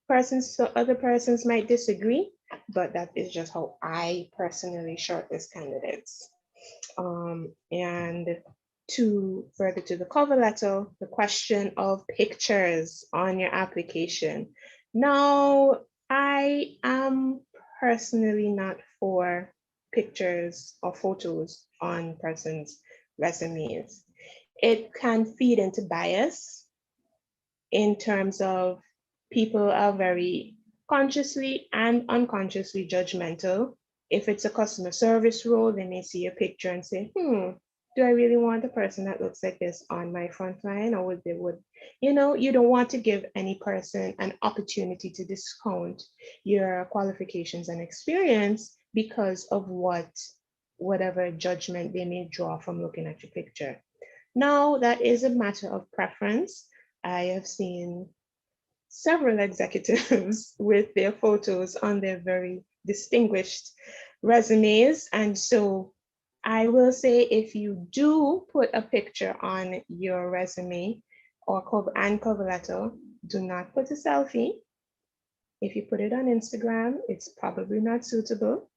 Other persons might disagree, but that is just how I personally shortlist candidates. And further to the cover letter, the question of pictures on your application. Now, I am personally not for pictures or photos on persons' resumes. It can feed into bias in terms of people are very consciously and unconsciously judgmental. If it's a customer service role, they may see a picture and say, do I really want a person that looks like this on my front line? Or you don't want to give any person an opportunity to discount your qualifications and experience because of whatever judgment they may draw from looking at your picture. Now, that is a matter of preference. I have seen several executives with their photos on their very distinguished resumes. And so I will say, if you do put a picture on your resume or cover letter, do not put a selfie. If you put it on Instagram, it's probably not suitable.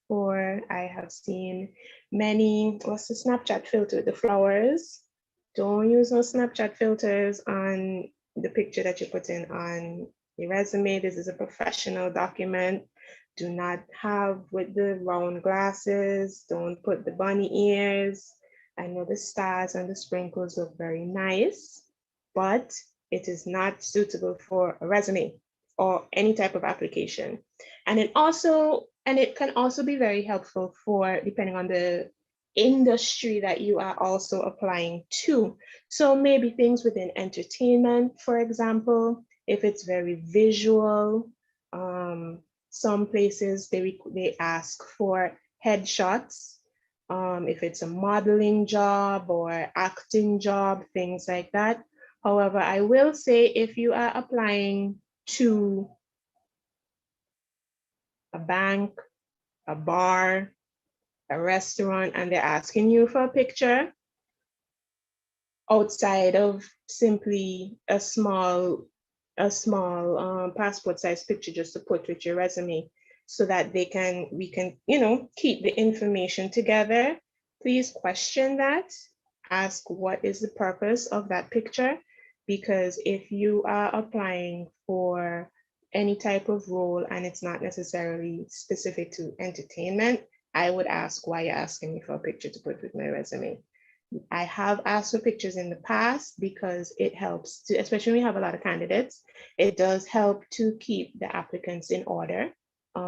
Or I have seen many, what's the Snapchat filter, the flowers. Don't use no Snapchat filters on the picture that you're putting on the resume. This is a professional document. Do not have with the round glasses. Don't put the bunny ears. I know the stars and the sprinkles look very nice, but it is not suitable for a resume or any type of application. And it can also be very helpful for, depending on the industry that you are also applying to. So maybe things within entertainment, for example, if it's very visual, some places they ask for headshots. If it's a modeling job or acting job, things like that. However, I will say if you are applying to a bank, a bar, a restaurant, and they're asking you for a picture outside of simply a small passport size picture just to put with your resume so that we can, keep the information together. Please question that. Ask what is the purpose of that picture, because if you are applying for any type of role and it's not necessarily specific to entertainment, I would ask why you're asking me for a picture to put with my resume. I have asked for pictures in the past because it helps to, especially when we have a lot of candidates, it does help to keep the applicants in order,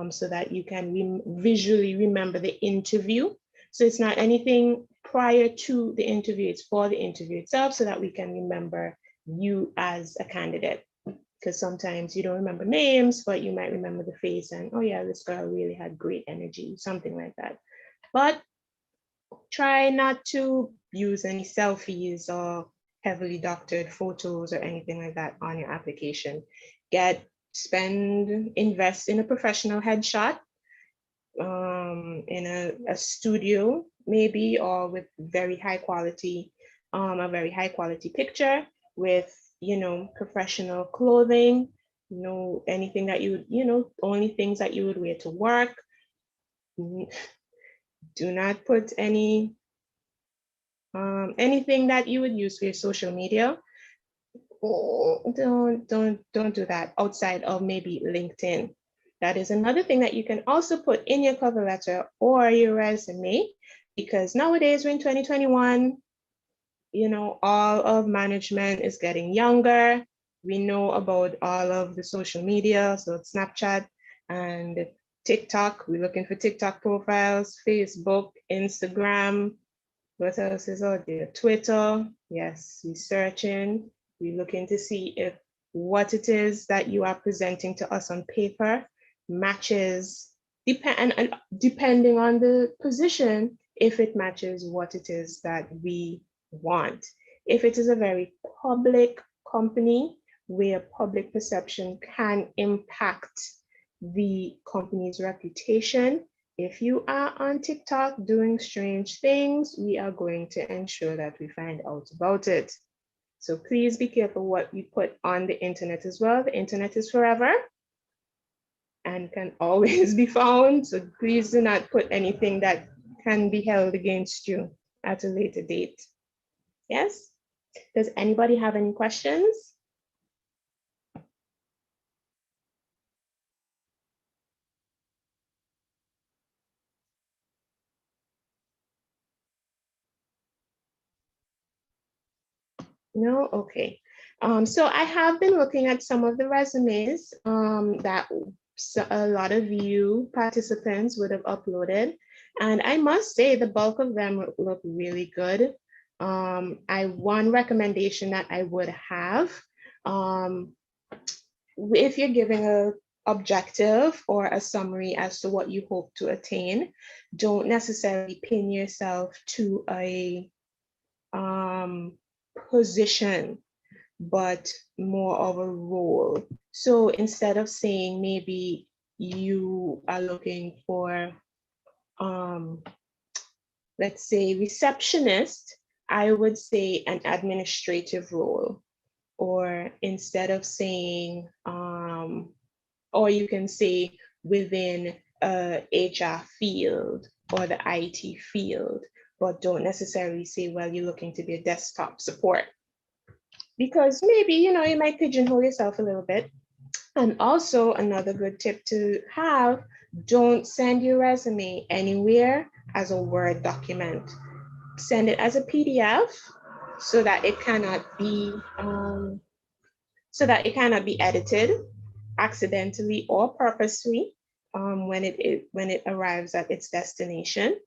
so that you can visually remember the interview. So it's not anything prior to the interview, it's for the interview itself so that we can remember you as a candidate. Because sometimes you don't remember names, but you might remember the face and, oh yeah, this girl really had great energy, something like that. But try not to use any selfies or heavily doctored photos or anything like that on your application. Invest in a professional headshot, in a studio maybe, or with a very high quality picture with, professional clothing, anything that you would, only things that you would wear to work. Do not put anything that you would use for your social media. Don't do that outside of maybe LinkedIn. That is another thing that you can also put in your cover letter or your resume, because nowadays we're in 2021, all of management is getting younger. We know about all of the social media, so it's Snapchat and TikTok. We're looking for TikTok profiles, Facebook, Instagram. What else is out there? Twitter. Yes, we're searching. We're looking to see if what it is that you are presenting to us on paper matches, depending on the position, if it matches what it is that we want. If it is a very public company where public perception can impact the company's reputation, if you are on TikTok doing strange things, we are going to ensure that we find out about it. So please be careful what you put on the internet as well. The internet is forever and can always be found. So please do not put anything that can be held against you at a later date. Yes? Does anybody have any questions? No? Okay. So I have been looking at some of the resumes that a lot of you participants would have uploaded. And I must say the bulk of them look really good. One recommendation that I would have, if you're giving a objective or a summary as to what you hope to attain, don't necessarily pin yourself to a position, but more of a role. So instead of saying maybe you are looking for, let's say receptionist, I would say an administrative role. Or instead of saying, or you can say within a HR field or the IT field, but don't necessarily say, well, you're looking to be a desktop support. Because maybe, you might pigeonhole yourself a little bit. And also another good tip to have, don't send your resume anywhere as a Word document. Send it as a PDF so that it cannot be edited accidentally or purposely when it arrives at its destination.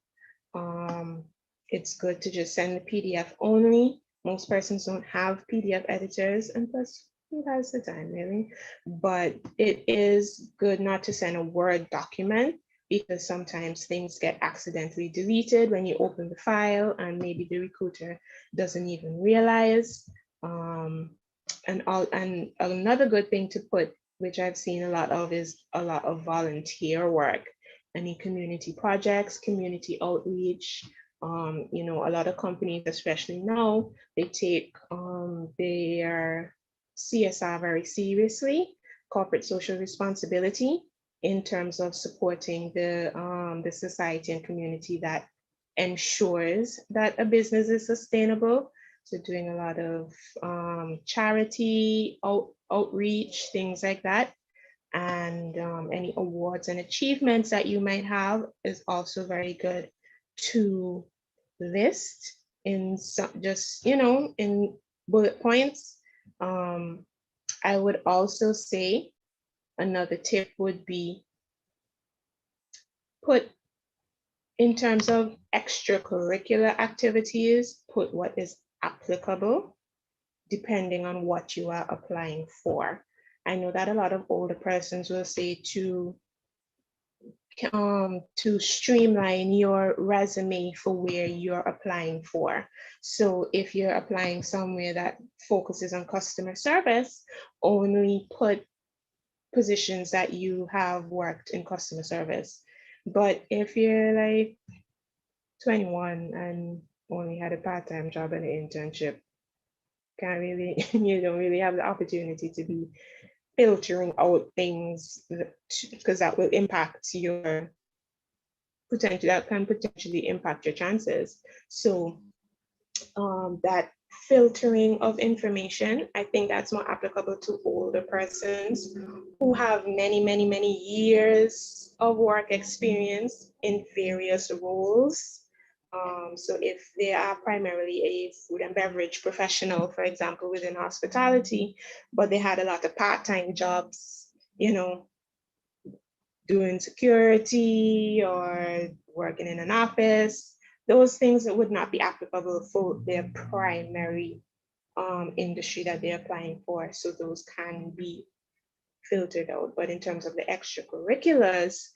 It's good to just send the PDF only. Most persons don't have PDF editors, and plus, who has the time, really? But it is good not to send a Word document because sometimes things get accidentally deleted when you open the file, and maybe the recruiter doesn't even realize. And another good thing to put, which I've seen a lot of, is a lot of volunteer work. Any community projects, community outreach. A lot of companies, especially now, they take their CSR very seriously, corporate social responsibility, in terms of supporting the society and community that ensures that a business is sustainable. So doing a lot of charity, outreach, things like that. And any awards and achievements that you might have is also very good to list in some, just, in bullet points. I would also say another tip would be put, in terms of extracurricular activities, put what is applicable depending on what you are applying for. I know that a lot of older persons will say to streamline your resume for where you're applying for. So if you're applying somewhere that focuses on customer service, only put positions that you have worked in customer service. But if you're like 21 and only had a part-time job and an internship, you don't really have the opportunity to be filtering out things, because that will impact your that can potentially impact your chances. So that filtering of information, I think that's more applicable to older persons who have many, many, many years of work experience in various roles. So if they are primarily a food and beverage professional, for example, within hospitality, but they had a lot of part-time jobs, doing security or working in an office, those things that would not be applicable for their primary industry that they're applying for. So those can be filtered out. But in terms of the extracurriculars,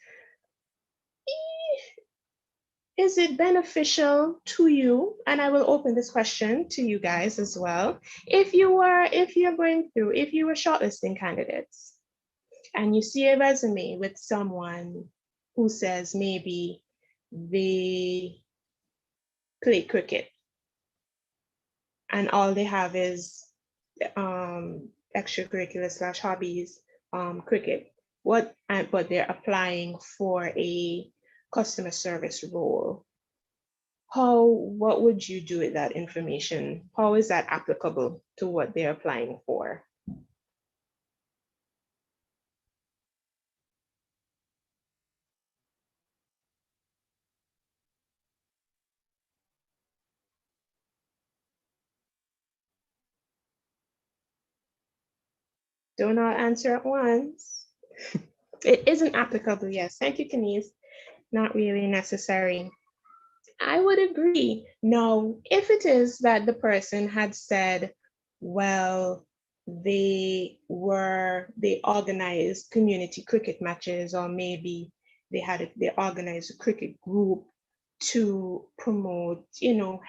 is it beneficial to you? And I will open this question to you guys as well. If you were shortlisting candidates, and you see a resume with someone who says maybe they play cricket and all they have is extracurricular / hobbies, cricket, but they're applying for a customer service role. What would you do with that information? How is that applicable to what they're applying for? Don't all answer at once. It isn't applicable, yes. Thank you, Kenise. Not really necessary. I would agree. No, if it is that the person had said, well, they organized community cricket matches, or maybe they organized a cricket group to promote,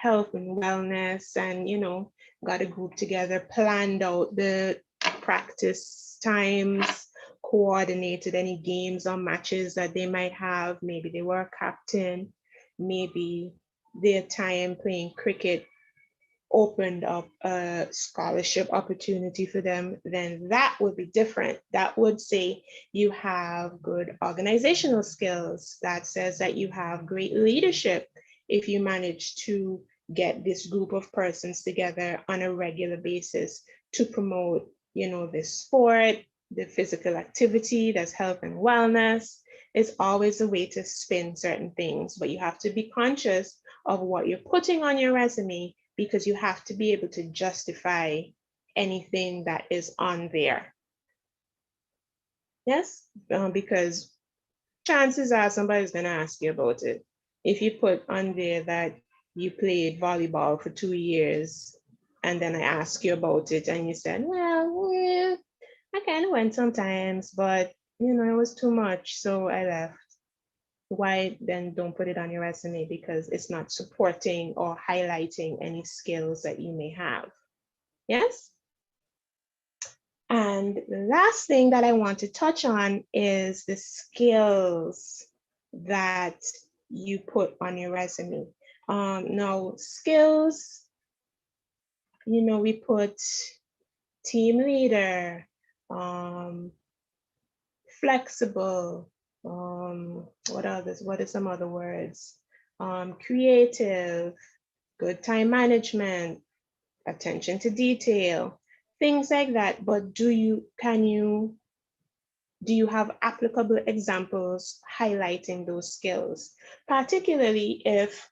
health and wellness, and, got a group together, planned out the practice times, coordinated any games or matches that they might have. Maybe they were a captain, maybe their time playing cricket opened up a scholarship opportunity for them, then that would be different. That would say you have good organizational skills. That says that you have great leadership if you manage to get this group of persons together on a regular basis to promote, this sport, the physical activity, there's health and wellness. It's always a way to spin certain things, but you have to be conscious of what you're putting on your resume because you have to be able to justify anything that is on there. Yes, because chances are somebody's going to ask you about it. If you put on there that you played volleyball for 2 years, and then I ask you about it, and you said, well, yeah, I kind of went sometimes, but you know, it was too much, so I left. Why then don't put it on your resume because it's not supporting or highlighting any skills that you may have. Yes? And the last thing that I want to touch on is the skills that you put on your resume. Now, skills, you know, we put team leader, flexible, what others? What are some other words? Creative, good time management, attention to detail, things like that. But do you have applicable examples highlighting those skills, particularly if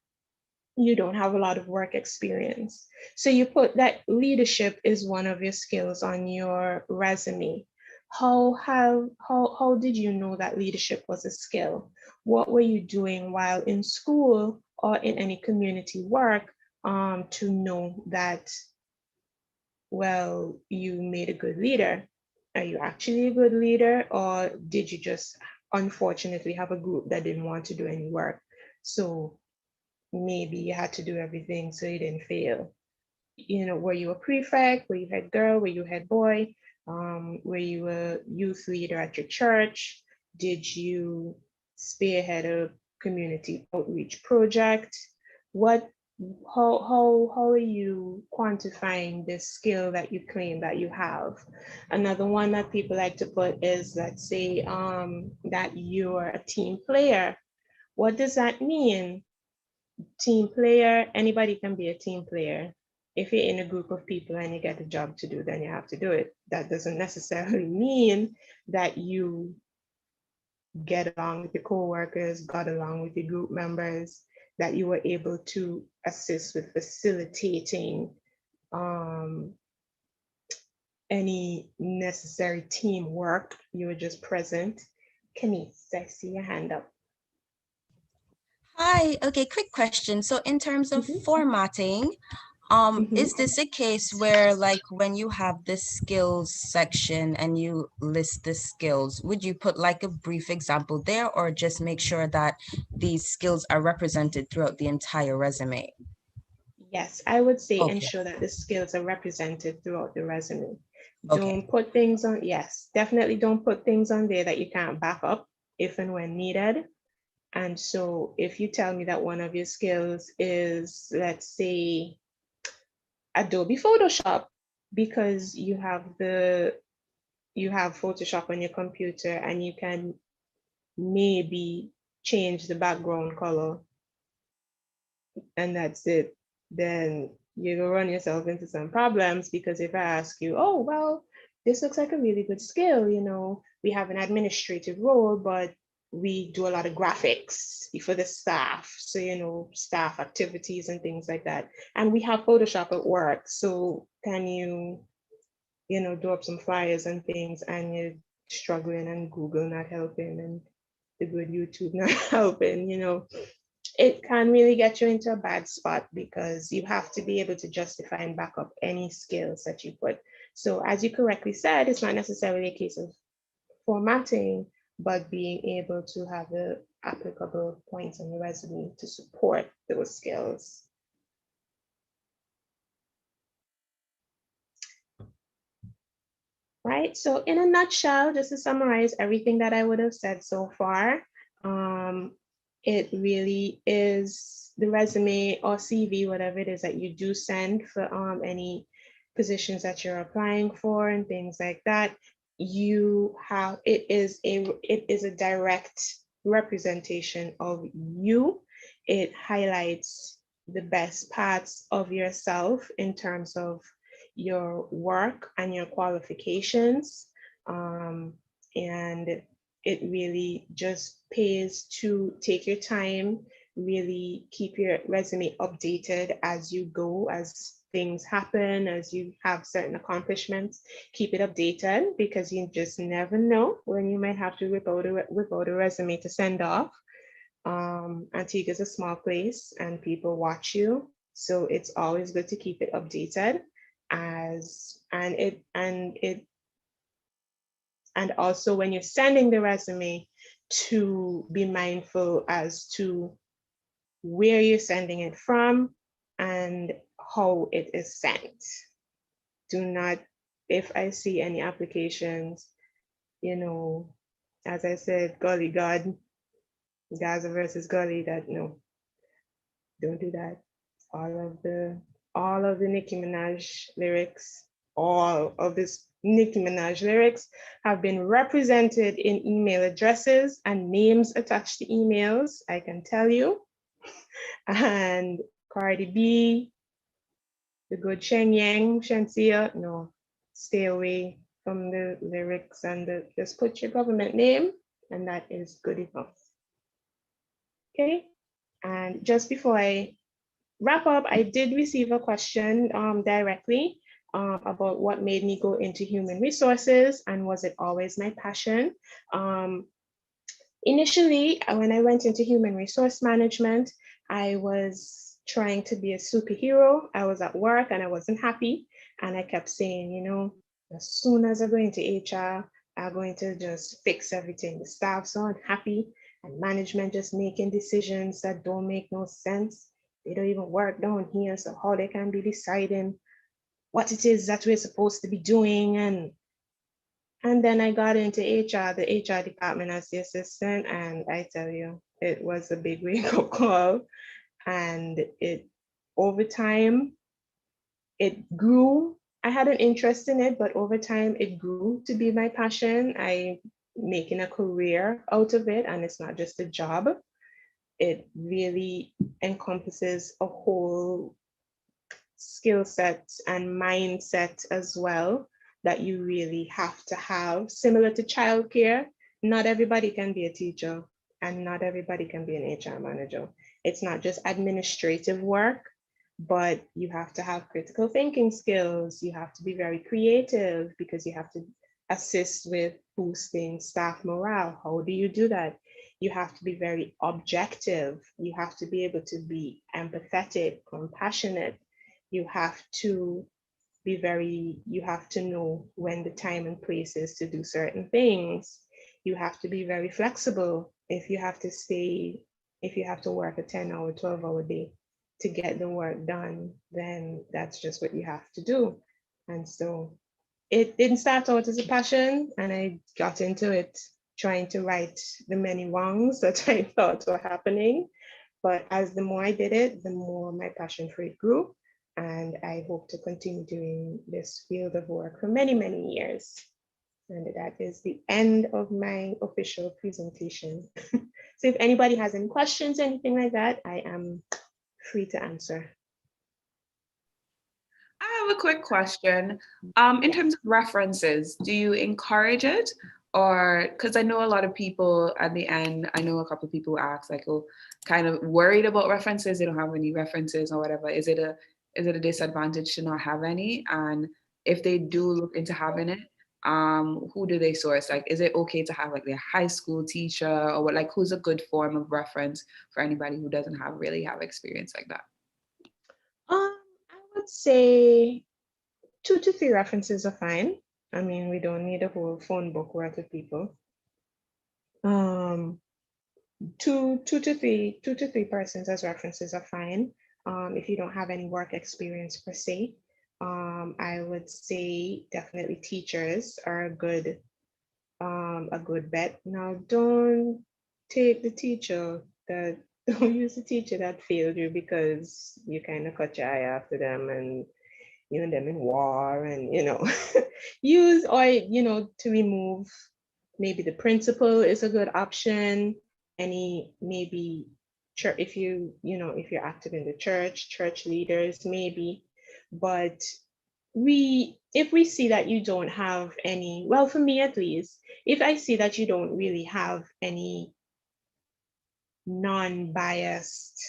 you don't have a lot of work experience? So you put that leadership is one of your skills on your resume. How did you know that leadership was a skill? What were you doing while in school or in any community work to know that, well, you made a good leader? Are you actually a good leader, or did you just unfortunately have a group that didn't want to do any work? So maybe you had to do everything so you didn't fail. You know, were you a prefect? Were you head girl? Were you head boy? Were you a youth leader at your church? Did you spearhead a community outreach project? What, how are you quantifying this skill that you claim that you have? Another one that people like to put is, let's say that you're a team player. What does that mean? Team player, anybody can be a team player. If you're in a group of people and you get a job to do, then you have to do it. That doesn't necessarily mean that you get along with your coworkers, got along with your group members, that you were able to assist with facilitating any necessary teamwork. You were just present. Kenise, I see your hand up. Hi, okay, quick question. So in terms of formatting, is this a case where, like, when you have the skills section and you list the skills, would you put like a brief example there, or just make sure that these skills are represented throughout the entire resume? Yes, I would say Okay. ensure that the skills are represented throughout the resume. Okay. Don't put things on, yes, definitely don't put things on there that you can't back up if and when needed. And so if you tell me that one of your skills is, let's say, Adobe Photoshop, because you have Photoshop on your computer and you can maybe change the background color and that's it, then you will run yourself into some problems, because if I ask you, oh, well, this looks like a really good skill, you know, we have an administrative role, but we do a lot of graphics for the staff. So, you know, staff activities and things like that. And we have Photoshop at work. So can you, you know, do up some flyers and things, and you're struggling and Google not helping and the good YouTube not helping, you know, it can really get you into a bad spot, because you have to be able to justify and back up any skills that you put. So as you correctly said, it's not necessarily a case of formatting, but being able to have the applicable points on your resume to support those skills. Right, so in a nutshell, just to summarize everything that I would have said so far, it really is the resume or CV, whatever it is that you do send for any positions that you're applying for and things like that. It is a direct representation of you. It highlights the best parts of yourself in terms of your work and your qualifications. And it really just pays to take your time, really keep your resume updated as you go, as things happen, as you have certain accomplishments, keep it updated, because you just never know when you might have to whip out a resume to send off. Antigua is a small place and people watch you, so it's always good to keep it updated. And also when you're sending the resume, to be mindful as to where you're sending it from and how it is sent. Do not, if I see any applications, as I said, golly God, Gaza versus golly, that no, don't do that. All of the Nicki Minaj lyrics, all of this Nicki Minaj lyrics have been represented in email addresses and names attached to emails, I can tell you. And Cardi B, the good Sheng Yang, Shensia, no, stay away from the lyrics and just put your government name, and that is good enough. Okay, and just before I wrap up, I did receive a question directly about what made me go into human resources and was it always my passion. Initially, when I went into human resource management, I was trying to be a superhero. I was at work and I wasn't happy. And I kept saying, as soon as I go into HR, I'm going to just fix everything. The staff's so unhappy and management just making decisions that don't make no sense. They don't even work down here. So how they can be deciding what it is that we're supposed to be doing. And then I got into HR, the HR department as the assistant, and I tell you, it was a big wake-up call. And over time, it grew. I had an interest in it, but over time it grew to be my passion. I'm making a career out of it, and it's not just a job. It really encompasses a whole skill set and mindset as well that you really have to have. Similar to childcare, not everybody can be a teacher and not everybody can be an HR manager. It's not just administrative work, but you have to have critical thinking skills. You have to be very creative because you have to assist with boosting staff morale. How do you do that? You have to be very objective. You have to be able to be empathetic, compassionate. You have to you have to know when the time and place is to do certain things. You have to be very flexible. If you have to work a 10-hour, 12-hour day to get the work done, then that's just what you have to do. And so it didn't start out as a passion, and I got into it trying to right the many wrongs that I thought were happening. But as the more I did it, the more my passion for it grew. And I hope to continue doing this field of work for many, many years. And that is the end of my official presentation. So if anybody has any questions, anything like that, I am free to answer. I have a quick question. In terms of references, do you encourage it? Or, because I know a lot of people at the end, I know a couple of people who ask, like, oh, kind of worried about references, they don't have any references or whatever. Is it a disadvantage to not have any? And if they do look into having it, who do they source? Like, is it okay to have like their high school teacher, or what, like, who's a good form of reference for anybody who doesn't really have experience like that? I would say 2 to 3 references are fine. I mean, we don't need a whole phone book worth of people. 2 to 3 persons as references are fine. If you don't have any work experience per se, I would say definitely teachers are a good bet. Now, don't take the teacher that don't use the teacher that failed you because you kind of cut your eye after them and you and them in war, and use, or to remove. Maybe the principal is a good option. Maybe church, if you're active in the church leaders maybe. But if we see that you don't have any, well, for me at least, if I see that you don't really have any non-biased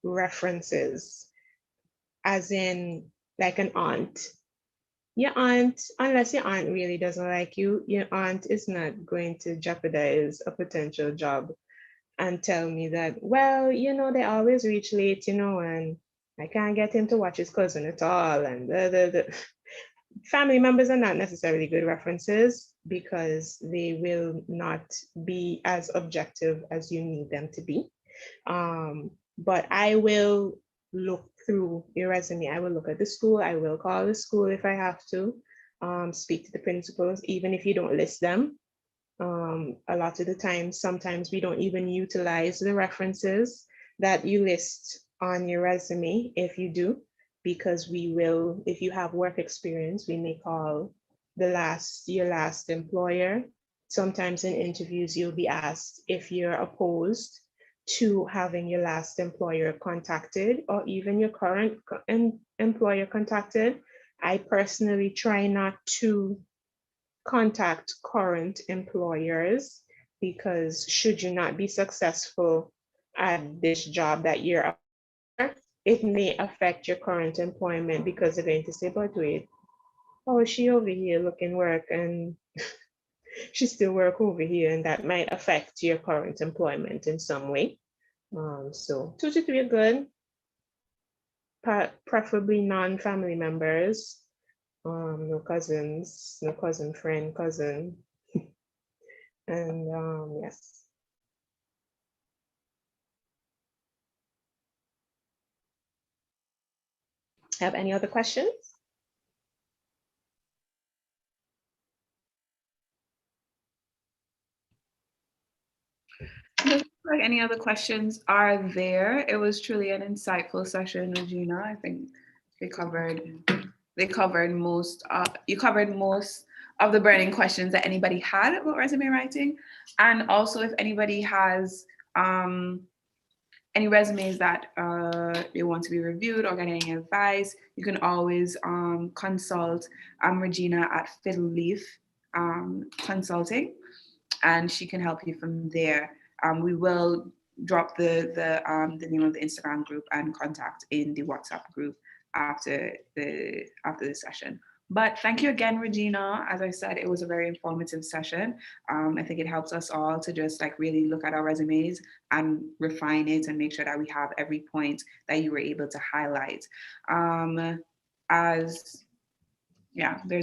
references, as in like an aunt, your aunt, unless your aunt really doesn't like you, your aunt is not going to jeopardize a potential job and tell me that, well, they always reach late, and I can't get him to watch his cousin at all. And the family members are not necessarily good references because they will not be as objective as you need them to be. But I will look through your resume. I will look at the school. I will call the school if I have to, speak to the principals, even if you don't list them. A lot of the time, sometimes we don't even utilize the references that you list on your resume. If you do, because we will, if you have work experience, we may call your last employer. Sometimes in interviews, you'll be asked if you're opposed to having your last employer contacted or even your current employer contacted. I personally try not to contact current employers because should you not be successful at this job that you're at, it may affect your current employment because they're going to say, but wait, oh, is she over here looking work and she still work over here, and that might affect your current employment in some way. So 2 to 3 are good, preferably non-family members. No cousins, no cousin, friend, cousin. And yes. Have any other questions? Doesn't look like any other questions are there. It was truly an insightful session, Regina. I think you covered most of the burning questions that anybody had about resume writing. And also if anybody has any resumes that they want to be reviewed or get any advice, you can always consult Regina at Fiddle Leaf Consulting, and she can help you from there. We will drop the name of the Instagram group and contact in the WhatsApp group after the session. But thank you again, Regina. As I said, it was a very informative session. I think it helps us all to just like really look at our resumes and refine it and make sure that we have every point that you were able to highlight. There's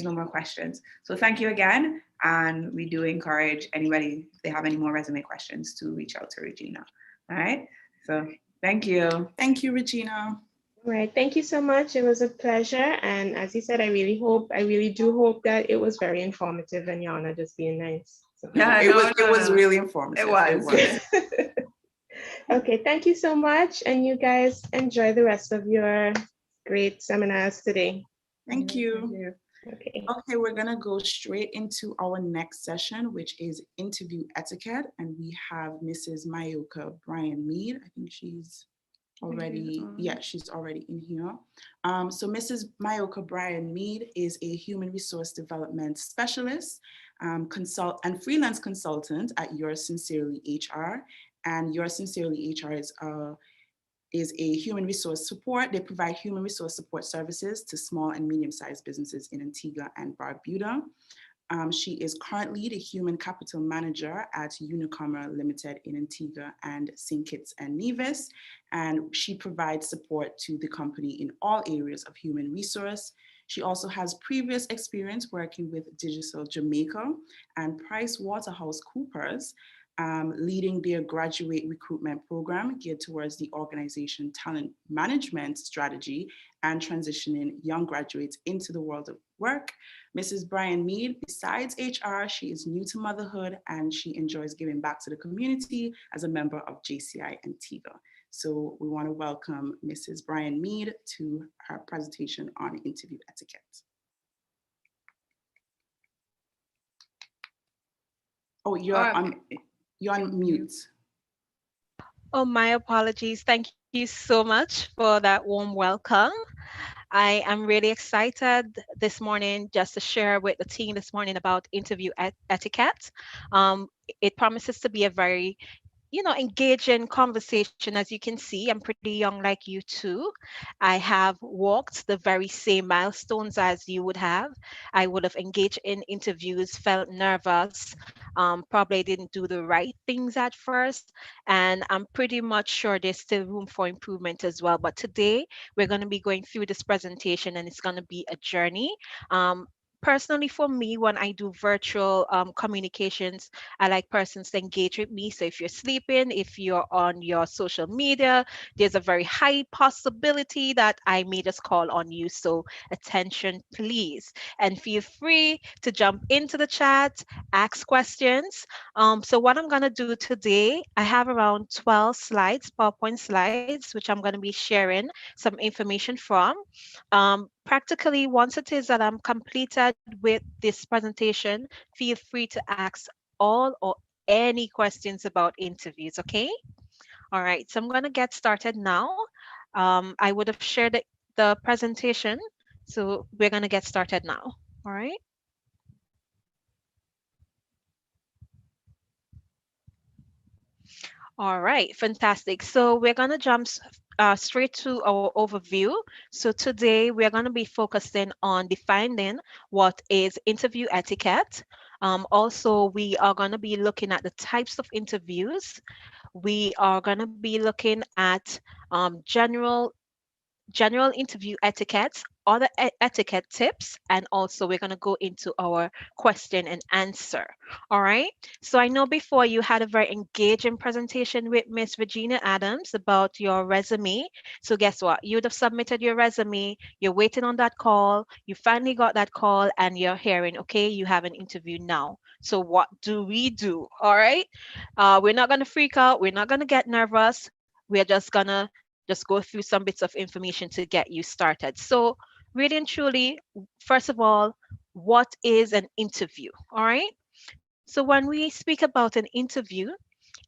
no more questions. So thank you again. And we do encourage anybody, if they have any more resume questions, to reach out to Regina. All right. So thank you. Thank you, Regina. All right. Thank you so much. It was a pleasure. And as you said, I really do hope that it was very informative and y'all not just being nice. So. Yeah, it was really informative. It was. Okay. Thank you so much. And you guys enjoy the rest of your great seminars today. Thank you. Thank you. Okay, we're gonna go straight into our next session, which is interview etiquette, and we have Mrs. Mayoka Bryan Mead. I think she's already, she's already in here. So Mrs. Mayoka Bryan Mead is a human resource development specialist, and freelance consultant at Yours Sincerely HR, and Yours Sincerely HR is a human resource support. They provide human resource support services to small and medium-sized businesses in Antigua and Barbuda. She is currently the human capital manager at Unicomer Limited in Antigua and St. Kitts and Nevis. And she provides support to the company in all areas of human resource. She also has previous experience working with Digital Jamaica and PricewaterhouseCoopers, leading their graduate recruitment program geared towards the organization talent management strategy and transitioning young graduates into the world of work. Mrs. Bryan Mead, besides HR, she is new to motherhood and she enjoys giving back to the community as a member of JCI Antigua. So we want to welcome Mrs. Bryan Mead to her presentation on interview etiquette. Oh, you're on mute. Oh, my apologies. Thank you so much for that warm welcome. I am really excited this morning just to share with the team this morning about interview etiquette. It promises to be a very engaging conversation. As you can see, I'm pretty young like you too. I have walked the very same milestones as you would have. I would have engaged in interviews, felt nervous, probably didn't do the right things at first. And I'm pretty much sure there's still room for improvement as well. But today, we're going to be going through this presentation and it's going to be a journey. Personally, for me, when I do virtual communications, I like persons to engage with me. So if you're sleeping, if you're on your social media, there's a very high possibility that I may just call on you. So attention, please. And feel free to jump into the chat, ask questions. So what I'm going to do today, I have around 12 slides, PowerPoint slides, which I'm going to be sharing some information from. Practically, once it is that I'm completed with this presentation, feel free to ask all or any questions about interviews, okay? All right, so I'm going to get started now. I would have shared the presentation, so we're going to get started now. All right. All right, fantastic. So we're going to jump straight to our overview. So today we're going to be focusing on defining what is interview etiquette. Also, we are going to be looking at the types of interviews. We are going to be looking at general interview etiquettes, other etiquette tips, and also we're going to go into our question and answer. All right. So I know before you had a very engaging presentation with Miss Regina Adams about your resume. So guess what? You would have submitted your resume, you're waiting on that call, you finally got that call, and you're hearing, okay, you have an interview now. So what do we do? All right. We're not going to freak out. We're not going to get nervous. We're just going to just go through some bits of information to get you started. So, really and truly, first of all, what is an interview? All right. So, when we speak about an interview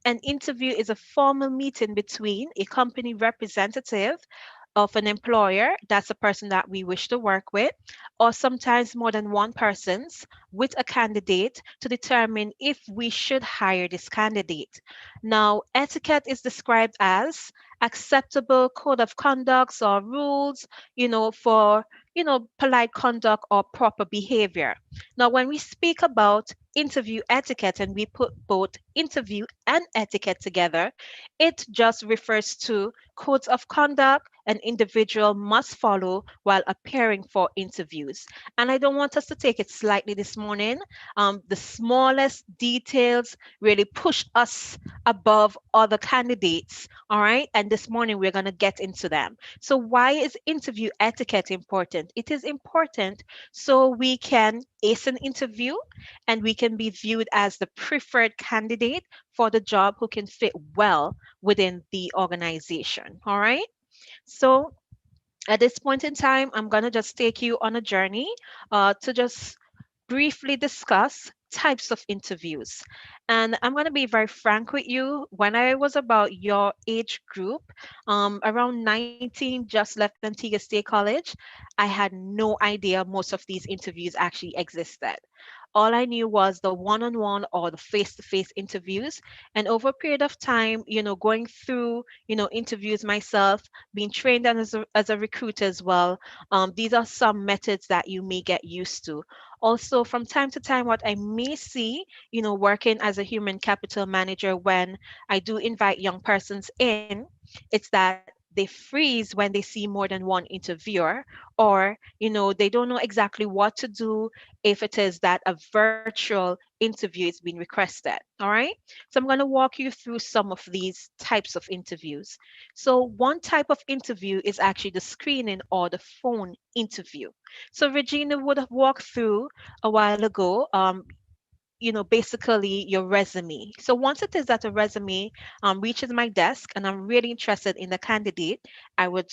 is a formal meeting between a company representative of an employer, that's a person that we wish to work with, or sometimes more than one persons with a candidate to determine if we should hire this candidate. Now, etiquette is described as acceptable code of conducts or rules, for polite conduct or proper behavior. Now, when we speak about interview etiquette and we put both interview and etiquette together, it just refers to codes of conduct an individual must follow while appearing for interviews. And I don't want us to take it slightly this morning. The smallest details really push us above other candidates. All right. And this morning we're going to get into them. So, why is interview etiquette important? It is important so we can ace an interview and we can be viewed as the preferred candidate for the job who can fit well within the organization. All right. So at this point in time, I'm going to just take you on a journey to just briefly discuss types of interviews. And I'm going to be very frank with you. When I was about your age group, around 19, just left Antigua State College, I had no idea most of these interviews actually existed. All I knew was the one on one or the face to face interviews. And over a period of time, going through, interviews myself, being trained as a recruiter as well, these are some methods that you may get used to. Also, from time to time, what I may see, working as a human capital manager when I do invite young persons in, it's that they freeze when they see more than one interviewer, or they don't know exactly what to do if it is that a virtual interview is being requested. All right. So I'm going to walk you through some of these types of interviews. So one type of interview is actually the screening or the phone interview. So Regina would have walked through a while ago, basically your resume. So once it is that a resume reaches my desk and I'm really interested in the candidate, I would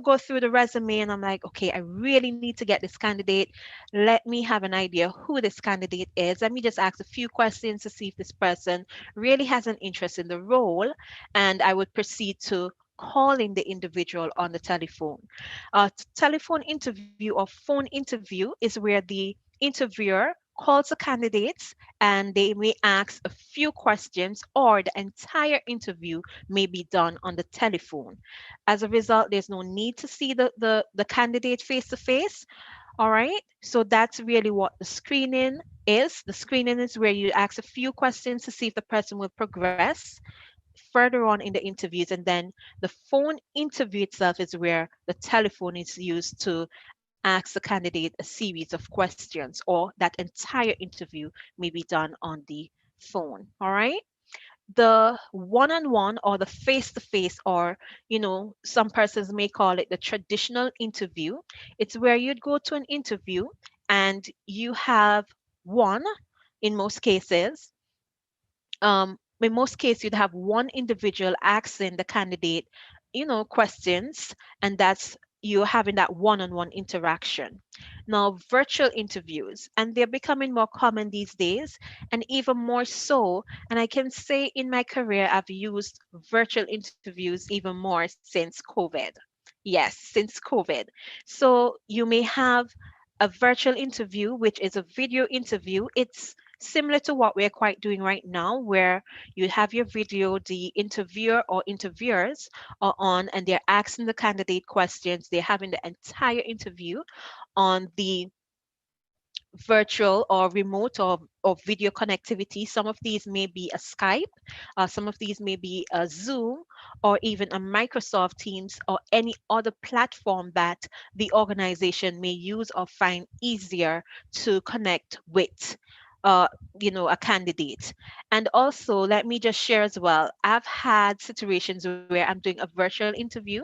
go through the resume and I'm like, okay, I really need to get this candidate. Let me have an idea who this candidate is. Let me just ask a few questions to see if this person really has an interest in the role, and I would proceed to calling the individual on the telephone. Telephone interview or phone interview is where the interviewer calls the candidates and they may ask a few questions, or the entire interview may be done on the telephone. As a result, there's no need to see the candidate face to face. All right. So that's really what the screening is. The screening is where you ask a few questions to see if the person will progress further on in the interviews. And then the phone interview itself is where the telephone is used to ask the candidate a series of questions, or that entire interview may be done on the phone. All right. The one-on-one or the face-to-face, or some persons may call it the traditional interview, it's where you'd go to an interview and you have one, in most cases, in most cases you'd have one individual asking the candidate questions, and that's you having that one-on-one interaction. Now virtual interviews, and they're becoming more common these days, and even more so, and I can say in my career I've used virtual interviews even more since COVID. Yes, since COVID. So you may have a virtual interview, which is a video interview. It's similar to what we're quite doing right now, where you have your video, the interviewer or interviewers are on, and they're asking the candidate questions. They're having the entire interview on the virtual or remote or video connectivity. Some of these may be a Skype, some of these may be a Zoom, or even a Microsoft Teams, or any other platform that the organization may use or find easier to connect with. Uh, a candidate. And also, let me just share as well. I've had situations where I'm doing a virtual interview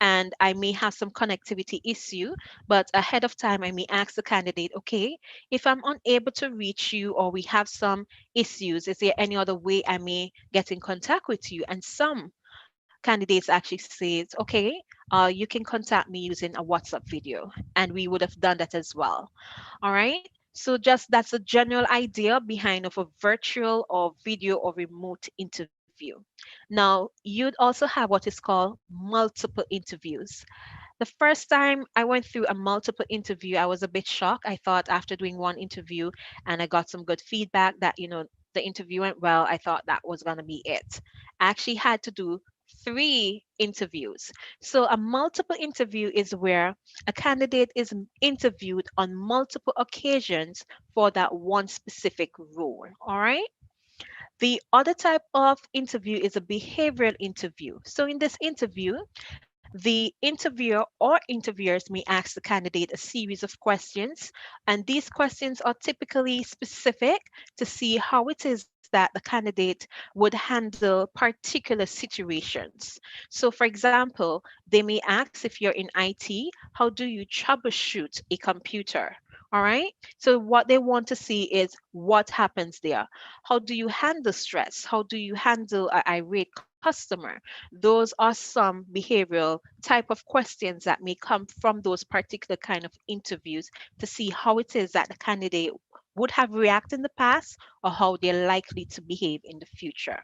and I may have some connectivity issue, but ahead of time, I may ask the candidate, okay, if I'm unable to reach you or we have some issues, is there any other way I may get in contact with you? And some candidates actually says, okay, you can contact me using a WhatsApp video, and we would have done that as well. All right. So just that's a general idea behind of a virtual or video or remote interview. Now, you'd also have what is called multiple interviews. The first time I went through a multiple interview, I was a bit shocked. I thought after doing one interview and I got some good feedback that, the interview went well, I thought that was going to be it. I actually had to do three interviews. So a multiple interview is where a candidate is interviewed on multiple occasions for that one specific role. All right. The other type of interview is a behavioral interview. So in this interview, the interviewer or interviewers may ask the candidate a series of questions, and these questions are typically specific to see how it is that the candidate would handle particular situations. So, for example, they may ask if you're in IT, how do you troubleshoot a computer? All right. So, what they want to see is what happens there. How do you handle stress? How do you handle an irate customer? Those are some behavioral type of questions that may come from those particular kind of interviews to see how it is that the candidate would have reacted in the past or how they're likely to behave in the future.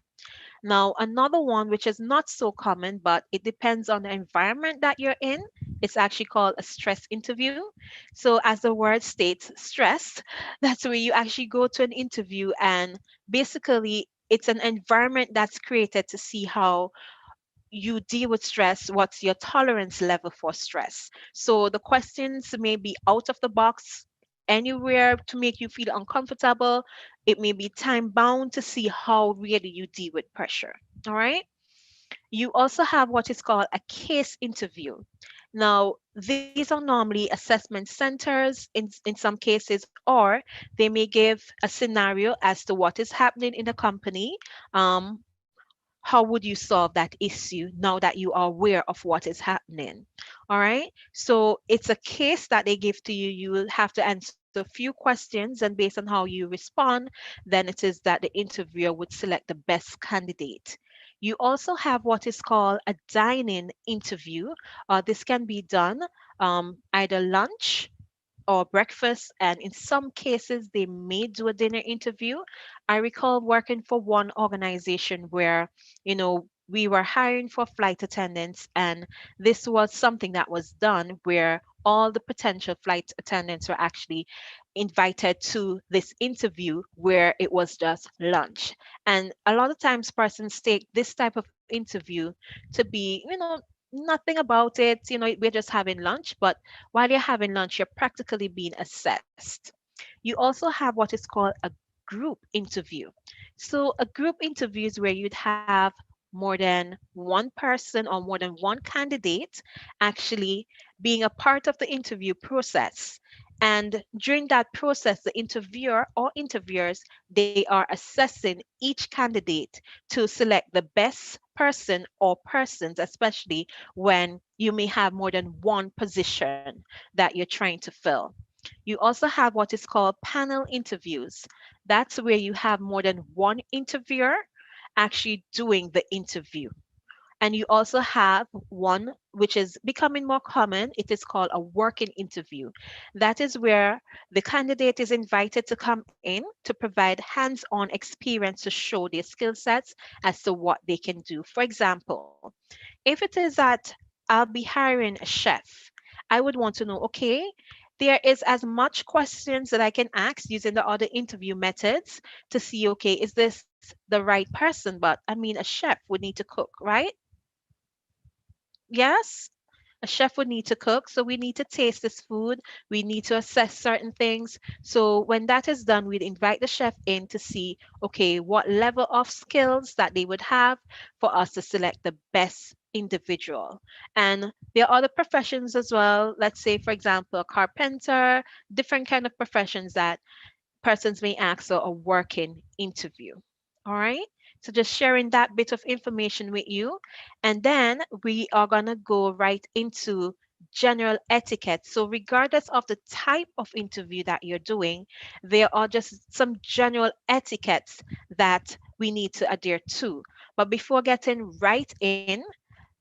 Now, another one which is not so common, but it depends on the environment that you're in, it's actually called a stress interview. So, as the word states, stress, that's where you actually go to an interview, and basically it's an environment that's created to see how you deal with stress, what's your tolerance level for stress. So the questions may be out of the box, anywhere to make you feel uncomfortable. It may be time bound to see how really you deal with pressure. All right. You also have what is called a case interview. Now, these are normally assessment centers in some cases, or they may give a scenario as to what is happening in the company. How would you solve that issue now that you are aware of what is happening? All right. So it's a case that they give to you. You will have to answer a few questions, and based on how you respond, then it is that the interviewer would select the best candidate. You also have what is called a dine-in interview. This can be done either lunch or breakfast, and in some cases they may do a dinner interview. I recall working for one organization where we were hiring for flight attendants, and this was something that was done where all the potential flight attendants were actually invited to this interview where it was just lunch. And a lot of times persons take this type of interview to be, nothing about it, we're just having lunch, but while you're having lunch, you're practically being assessed. You also have what is called a group interview. So a group interview is where you'd have more than one person or more than one candidate actually being a part of the interview process. And during that process, the interviewer or interviewers, they are assessing each candidate to select the best person or persons, especially when you may have more than one position that you're trying to fill. You also have what is called panel interviews. That's where you have more than one interviewer actually doing the interview. And you also have one which is becoming more common. It is called a working interview. That is where the candidate is invited to come in to provide hands on experience to show their skill sets as to what they can do. For example, if it is that I'll be hiring a chef, I would want to know, okay, there is as much questions that I can ask using the other interview methods to see, okay, is this the right person? But I mean, a chef would need to cook, right? Yes, a chef would need to cook, so we need to taste this food. We need to assess certain things. So when that is done, we'd invite the chef in to see, okay, what level of skills that they would have for us to select the best individual. And there are other professions as well. Let's say, for example, a carpenter, different kind of professions that persons may ask for a working interview. All right. So just sharing that bit of information with you. And then we are going to go right into general etiquette. So regardless of the type of interview that you're doing, there are just some general etiquettes that we need to adhere to. But before getting right in,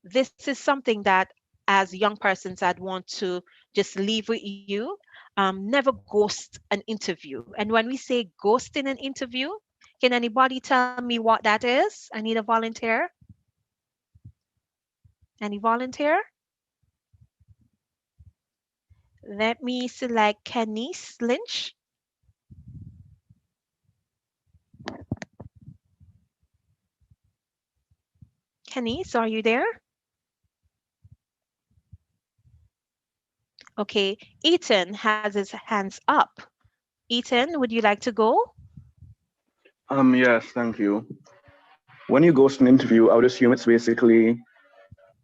this is something that as young persons I'd want to just leave with you. Never ghost an interview. And when we say ghosting an interview, can anybody tell me what that is? I need a volunteer. Any volunteer? Let me select Kenise Lynch. Kenise, are you there? Okay, Ethan has his hands up. Ethan, would you like to go? Yes, thank you. When you ghost an interview, I would assume it's basically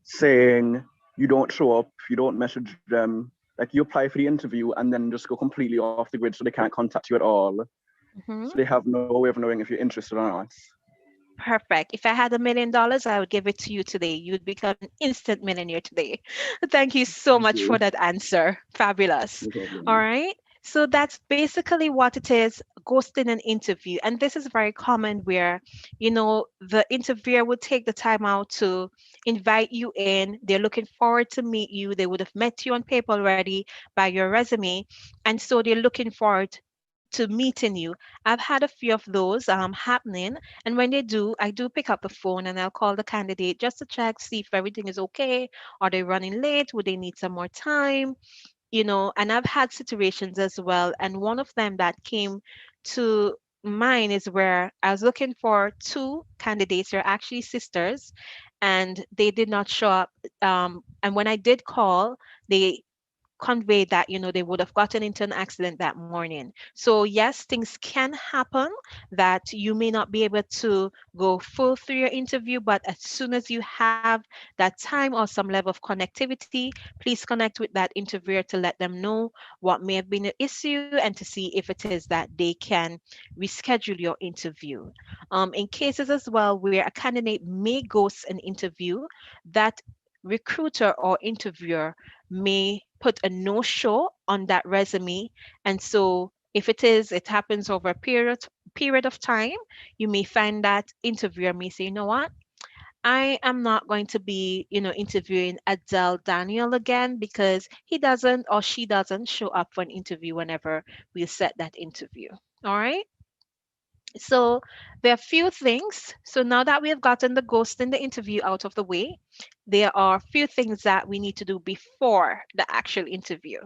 saying you don't show up, you don't message them, like you apply for the interview and then just go completely off the grid so they can't contact you at all. Mhm. So they have no way of knowing if you're interested or not. Perfect. If I had $1 million, I would give it to you today. You'd become an instant millionaire today. Thank you so Thank much for you. that answer. Fabulous. No All problem. right. So that's basically what it is, ghosting an interview. And this is very common where, the interviewer would take the time out to invite you in. They're looking forward to meet you. They would have met you on paper already by your resume. And so they're looking forward to meeting you. I've had a few of those happening, and when they do, I do pick up the phone and I'll call the candidate just to check, see if everything is okay. Are they running late? Would they need some more time? And I've had situations as well. And one of them that came to mine is where I was looking for two candidates. They're actually sisters, and they did not show up. And when I did call, they conveyed that they would have gotten into an accident that morning. So yes, things can happen that you may not be able to go full through your interview, but as soon as you have that time or some level of connectivity, please connect with that interviewer to let them know what may have been an issue and to see if it is that they can reschedule your interview. In cases as well where a candidate may ghost an interview, that recruiter or interviewer may put a no show on that resume. And so if it happens over a period of time, you may find that interviewer may say, you know what? I am not going to be, interviewing Adele Daniel again because he doesn't or she doesn't show up for an interview whenever we set that interview. All right. So there are few things. So now that we have gotten the ghost in the interview out of the way, there are few things that we need to do before the actual interview.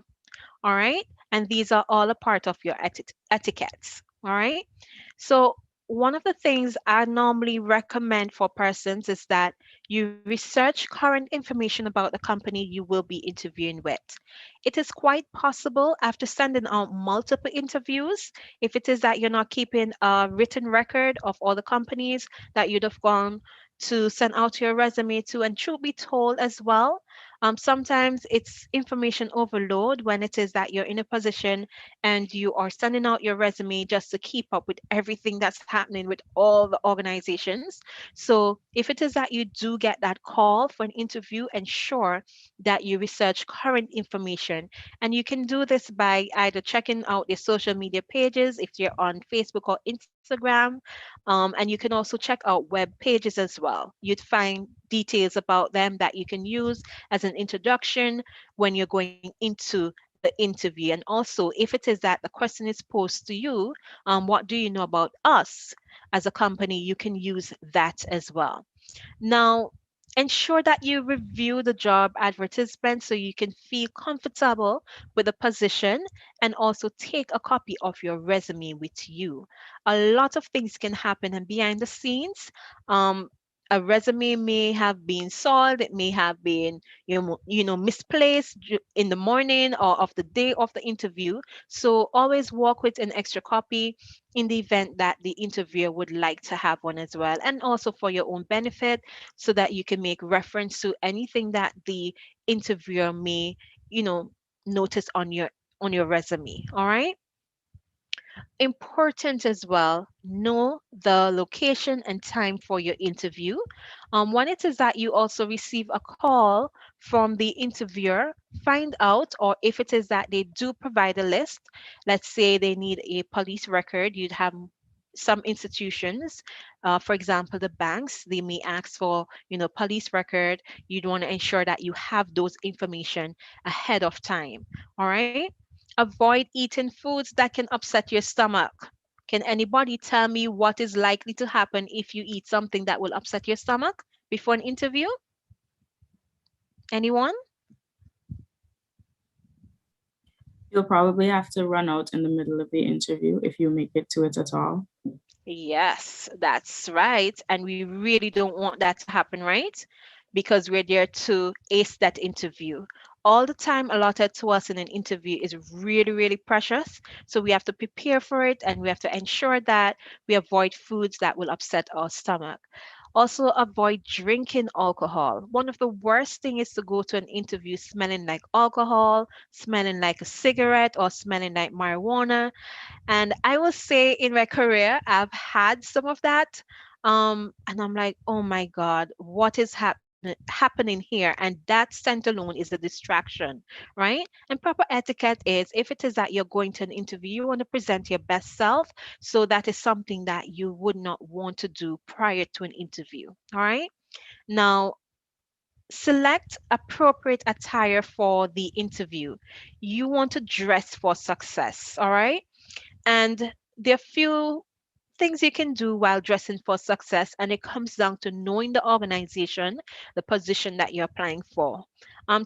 All right. And these are all a part of your etiquettes. All right. So, one of the things I normally recommend for persons is that you research current information about the company you will be interviewing with. It is quite possible after sending out multiple interviews, if it is that you're not keeping a written record of all the companies that you'd have gone to send out your resume to, and truth be told as well, sometimes it's information overload when it is that you're in a position and you are sending out your resume just to keep up with everything that's happening with all the organizations. So if it is that you do get that call for an interview, ensure that you research current information. And you can do this by either checking out their social media pages if you're on Facebook or Instagram. And you can also check out web pages as well. You'd find details about them that you can use as an introduction when you're going into the interview. And also, if it is that the question is posed to you, what do you know about us as a company? You can use that as well. Now, ensure that you review the job advertisement so you can feel comfortable with the position, and also take a copy of your resume with you. A lot of things can happen and behind the scenes. Um, a resume may have been soiled, it may have been misplaced in the morning or of the day of the interview. So always walk with an extra copy in the event that the interviewer would like to have one as well, and also for your own benefit, so that you can make reference to anything that the interviewer may, you know, notice on your resume. All right. Important as well, know the location and time for your interview. When it is that you also receive a call from the interviewer, find out, or if it is that they do provide a list, let's say they need a police record, you'd have some institutions, for example, the banks, they may ask for, police record. You'd want to ensure that you have those information ahead of time. All right. Avoid eating foods that can upset your stomach. Can anybody tell me what is likely to happen if you eat something that will upset your stomach before an interview? Anyone? You'll probably have to run out in the middle of the interview if you make it to it at all. Yes, that's right. And we really don't want that to happen, right? Because we're there to ace that interview. All the time allotted to us in an interview is really, really precious. So we have to prepare for it, and we have to ensure that we avoid foods that will upset our stomach. Also, avoid drinking alcohol. One of the worst things is to go to an interview smelling like alcohol, smelling like a cigarette, or smelling like marijuana. And I will say in my career, I've had some of that. And I'm like, oh my God, what is happening here? And that scent alone is a distraction, right? And proper etiquette is, if it is that you're going to an interview, you want to present your best self. So that is something that you would not want to do prior to an interview. All right. Now, select appropriate attire for the interview. You want to dress for success. All right. And there are few things you can do while dressing for success, and it comes down to knowing the organization, the position that you're applying for.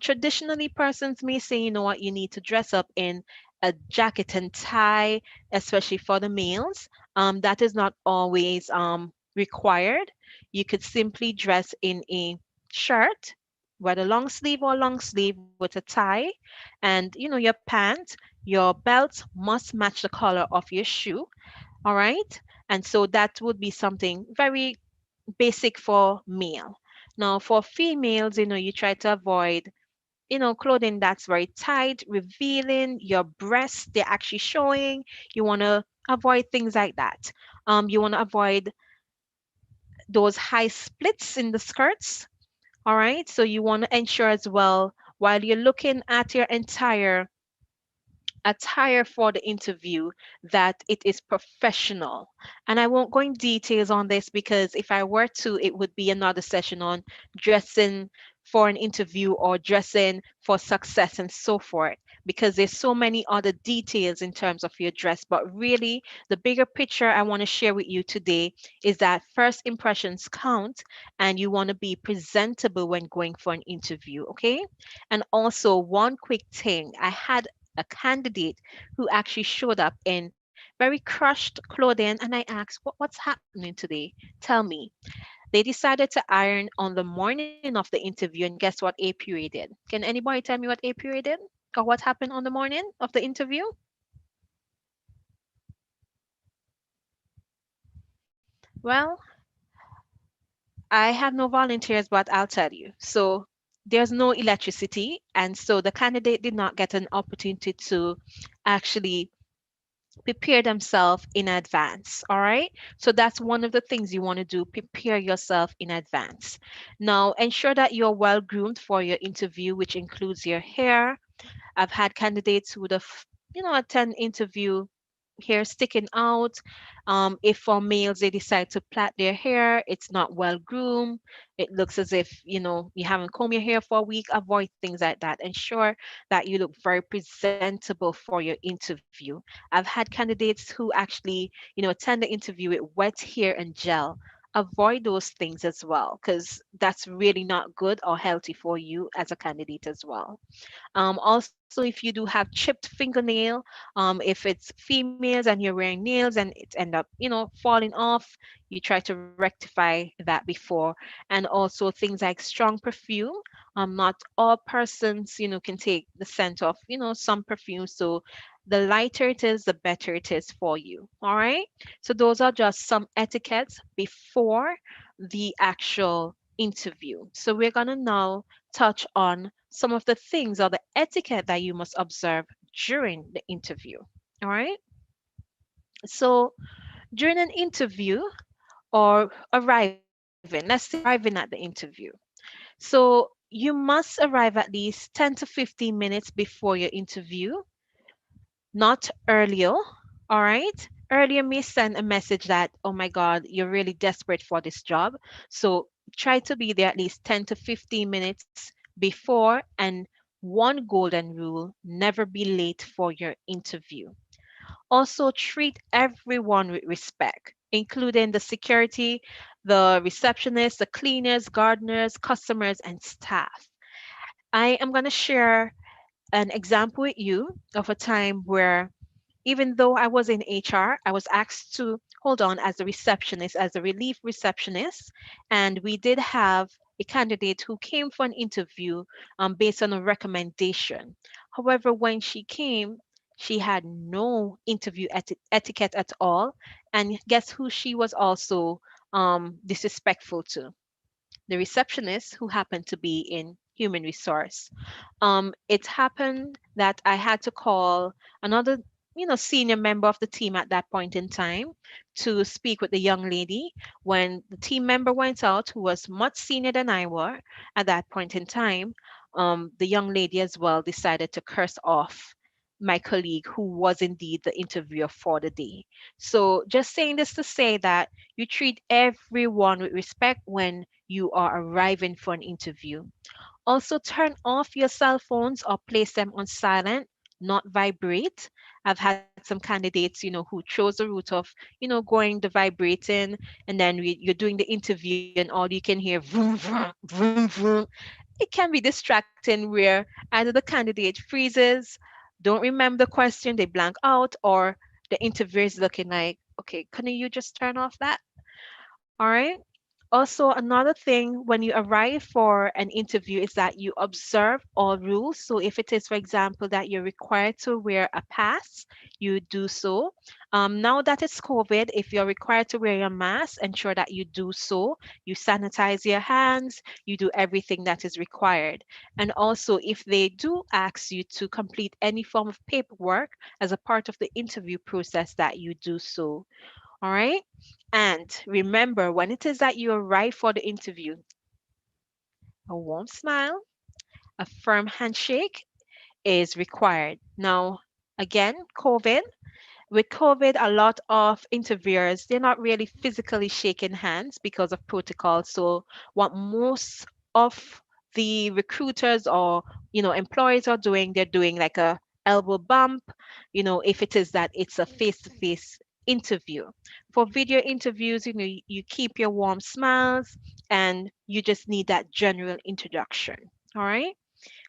Traditionally, persons may say, you know what, you need to dress up in a jacket and tie, especially for the males. That is not always required. You could simply dress in a shirt, whether long sleeve with a tie, and your pants, your belt must match the color of your shoe. All right. And so that would be something very basic for male. Now, for females, you try to avoid, clothing that's very tight, revealing your breasts, they're actually showing. You want to avoid things like that. You want to avoid those high splits in the skirts. All right. So you want to ensure as well, while you're looking at your entire attire for the interview, that it is professional. And I won't go in details on this, because if I were to, it would be another session on dressing for an interview or dressing for success and so forth, because there's so many other details in terms of your dress. But really, the bigger picture I want to share with you today is that first impressions count, and you want to be presentable when going for an interview, okay? And also, one quick thing, I had a candidate who actually showed up in very crushed clothing, and I asked, what's happening today? Tell me. They decided to iron on the morning of the interview, and guess what AP did? Can anybody tell me what AP did? Or what happened on the morning of the interview? Well, I have no volunteers, but I'll tell you. So there's no electricity, and so the candidate did not get an opportunity to actually prepare themselves in advance. All right. So that's one of the things you want to do, prepare yourself in advance. Now, ensure that you're well groomed for your interview, which includes your hair. I've had candidates who would have, attend interview hair sticking out. If for males they decide to plait their hair, it's not well groomed. It looks as if you haven't combed your hair for a week. Avoid things like that. Ensure that you look very presentable for your interview. I've had candidates who actually attend the interview with wet hair and gel. Avoid those things as well, because that's really not good or healthy for you as a candidate as well. Also, if you do have chipped fingernail, if it's females and you're wearing nails and it end up, falling off, you try to rectify that before. And also things like strong perfume. Not all persons, can take the scent of, some perfume. So the lighter it is, the better it is for you. All right. So those are just some etiquettes before the actual interview. So we're gonna now touch on some of the things or the etiquette that you must observe during the interview. All right. So during an interview or arriving, let's say arriving at the interview. So you must arrive at least 10 to 15 minutes before your interview, not earlier. All right. Earlier may send a message that, oh my God, you're really desperate for this job. So try to be there at least 10 to 15 minutes before. And one golden rule, never be late for your interview. Also, treat everyone with respect, including the security, the receptionists, the cleaners, gardeners, customers, and staff. I am going to share an example with you of a time where, even though I was in HR, I was asked to hold on as a receptionist, as a relief receptionist. And we did have a candidate who came for an interview based on a recommendation. However, when she came, she had no interview etiquette at all. And guess who she was also disrespectful to? The receptionist, who happened to be in human resource. It happened that I had to call another, senior member of the team at that point in time to speak with the young lady. When the team member went out, who was much senior than I were at that point in time, the young lady as well decided to curse off my colleague who was indeed the interviewer for the day. So just saying this to say that you treat everyone with respect when you are arriving for an interview. Also, turn off your cell phones or place them on silent, not vibrate. I've had some candidates, who chose the route of, going the vibrating, and then you're doing the interview and all you can hear, vroom, vroom, vroom, vroom. It can be distracting where either the candidate freezes, don't remember the question, they blank out, or the interviewer is looking like, okay, couldn't you just turn off that? All right. Also, another thing when you arrive for an interview is that you observe all rules. So, if it is, for example, that you're required to wear a pass, you do so. Now that it's COVID, if you're required to wear your mask, ensure that you do so. You sanitize your hands, you do everything that is required. And also, if they do ask you to complete any form of paperwork as a part of the interview process, that you do so. All right. And remember, when it is that you arrive for the interview, a warm smile, a firm handshake is required. Now, again, with COVID, a lot of interviewers, they're not really physically shaking hands because of protocol. So, what most of the recruiters or employers are doing, they're doing like a elbow bump, if it is that it's a face-to-face interview. For video interviews, you keep your warm smiles and you just need that general introduction. All right.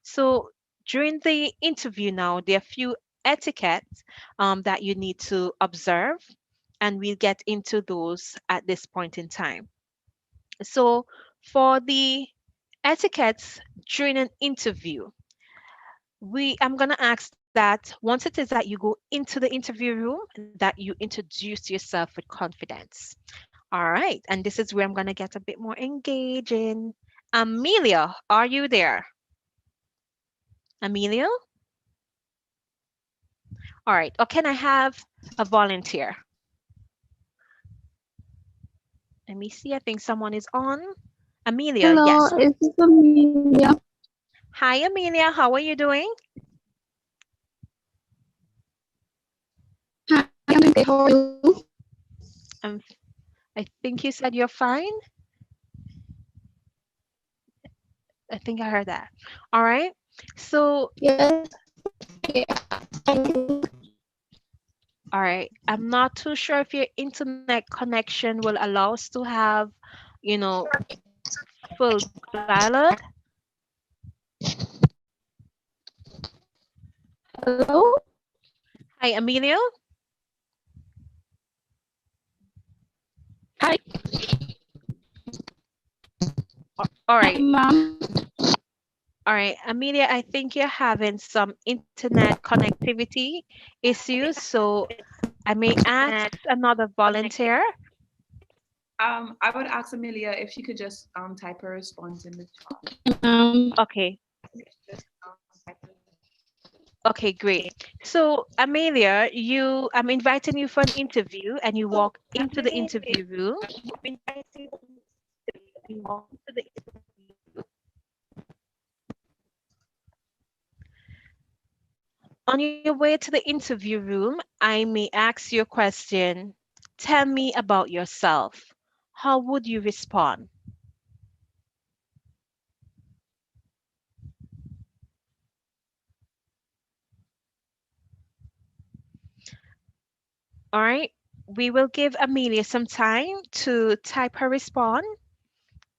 So during the interview now, there are a few etiquettes that you need to observe, and we'll get into those at this point in time. So for the etiquettes during an interview, I'm gonna ask that once it is that you go into the interview room, that you introduce yourself with confidence. All right, and this is where I'm gonna get a bit more engaging. Amelia, are you there? Amelia? All right, or can I have a volunteer? Let me see, I think someone is on. Amelia, Hello, yes. is this Amelia? Hi, Amelia, how are you doing? Hi, I'm doing great. How are you? Um, I think you said you're fine. I think I heard that. All right. So, Yes. all right. I'm not too sure if your internet connection will allow us to have, you know, full dialogue. Hello. Hi, Amelia. Hi, All right. ma'am. All right, Amelia, I think you're having some internet connectivity issues, so I may ask another volunteer. I would ask Amelia if she could just type her response in the chat. Okay. Okay, great. So, Amelia, I'm inviting you for an interview, and you walk into the interview room. On your way to the interview room, I may ask you a question. Tell me about yourself. How would you respond? All right. We will give Amelia some time to type her response.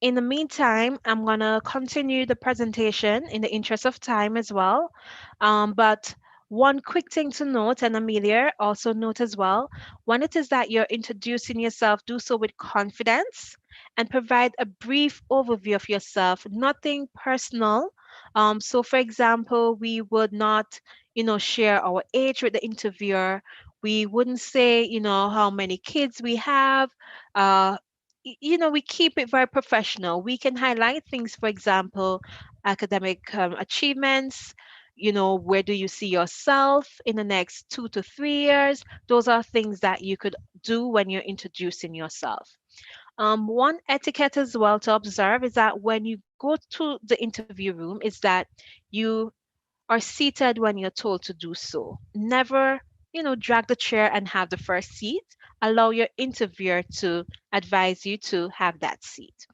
In the meantime, I'm going to continue the presentation in the interest of time as well. But one quick thing to note, and Amelia also note as well, when it is that you're introducing yourself, do so with confidence and provide a brief overview of yourself, nothing personal. So for example, we would not, share our age with the interviewer. We wouldn't say, how many kids we have. We keep it very professional. We can highlight things, for example, academic achievements. Where do you see yourself in the next 2 to 3 years? Those are things that you could do when you're introducing yourself. One etiquette as well to observe is that when you go to the interview room, is that you are seated when you're told to do so. Never, drag the chair and have the first seat. Allow your interviewer to advise you to have that seat.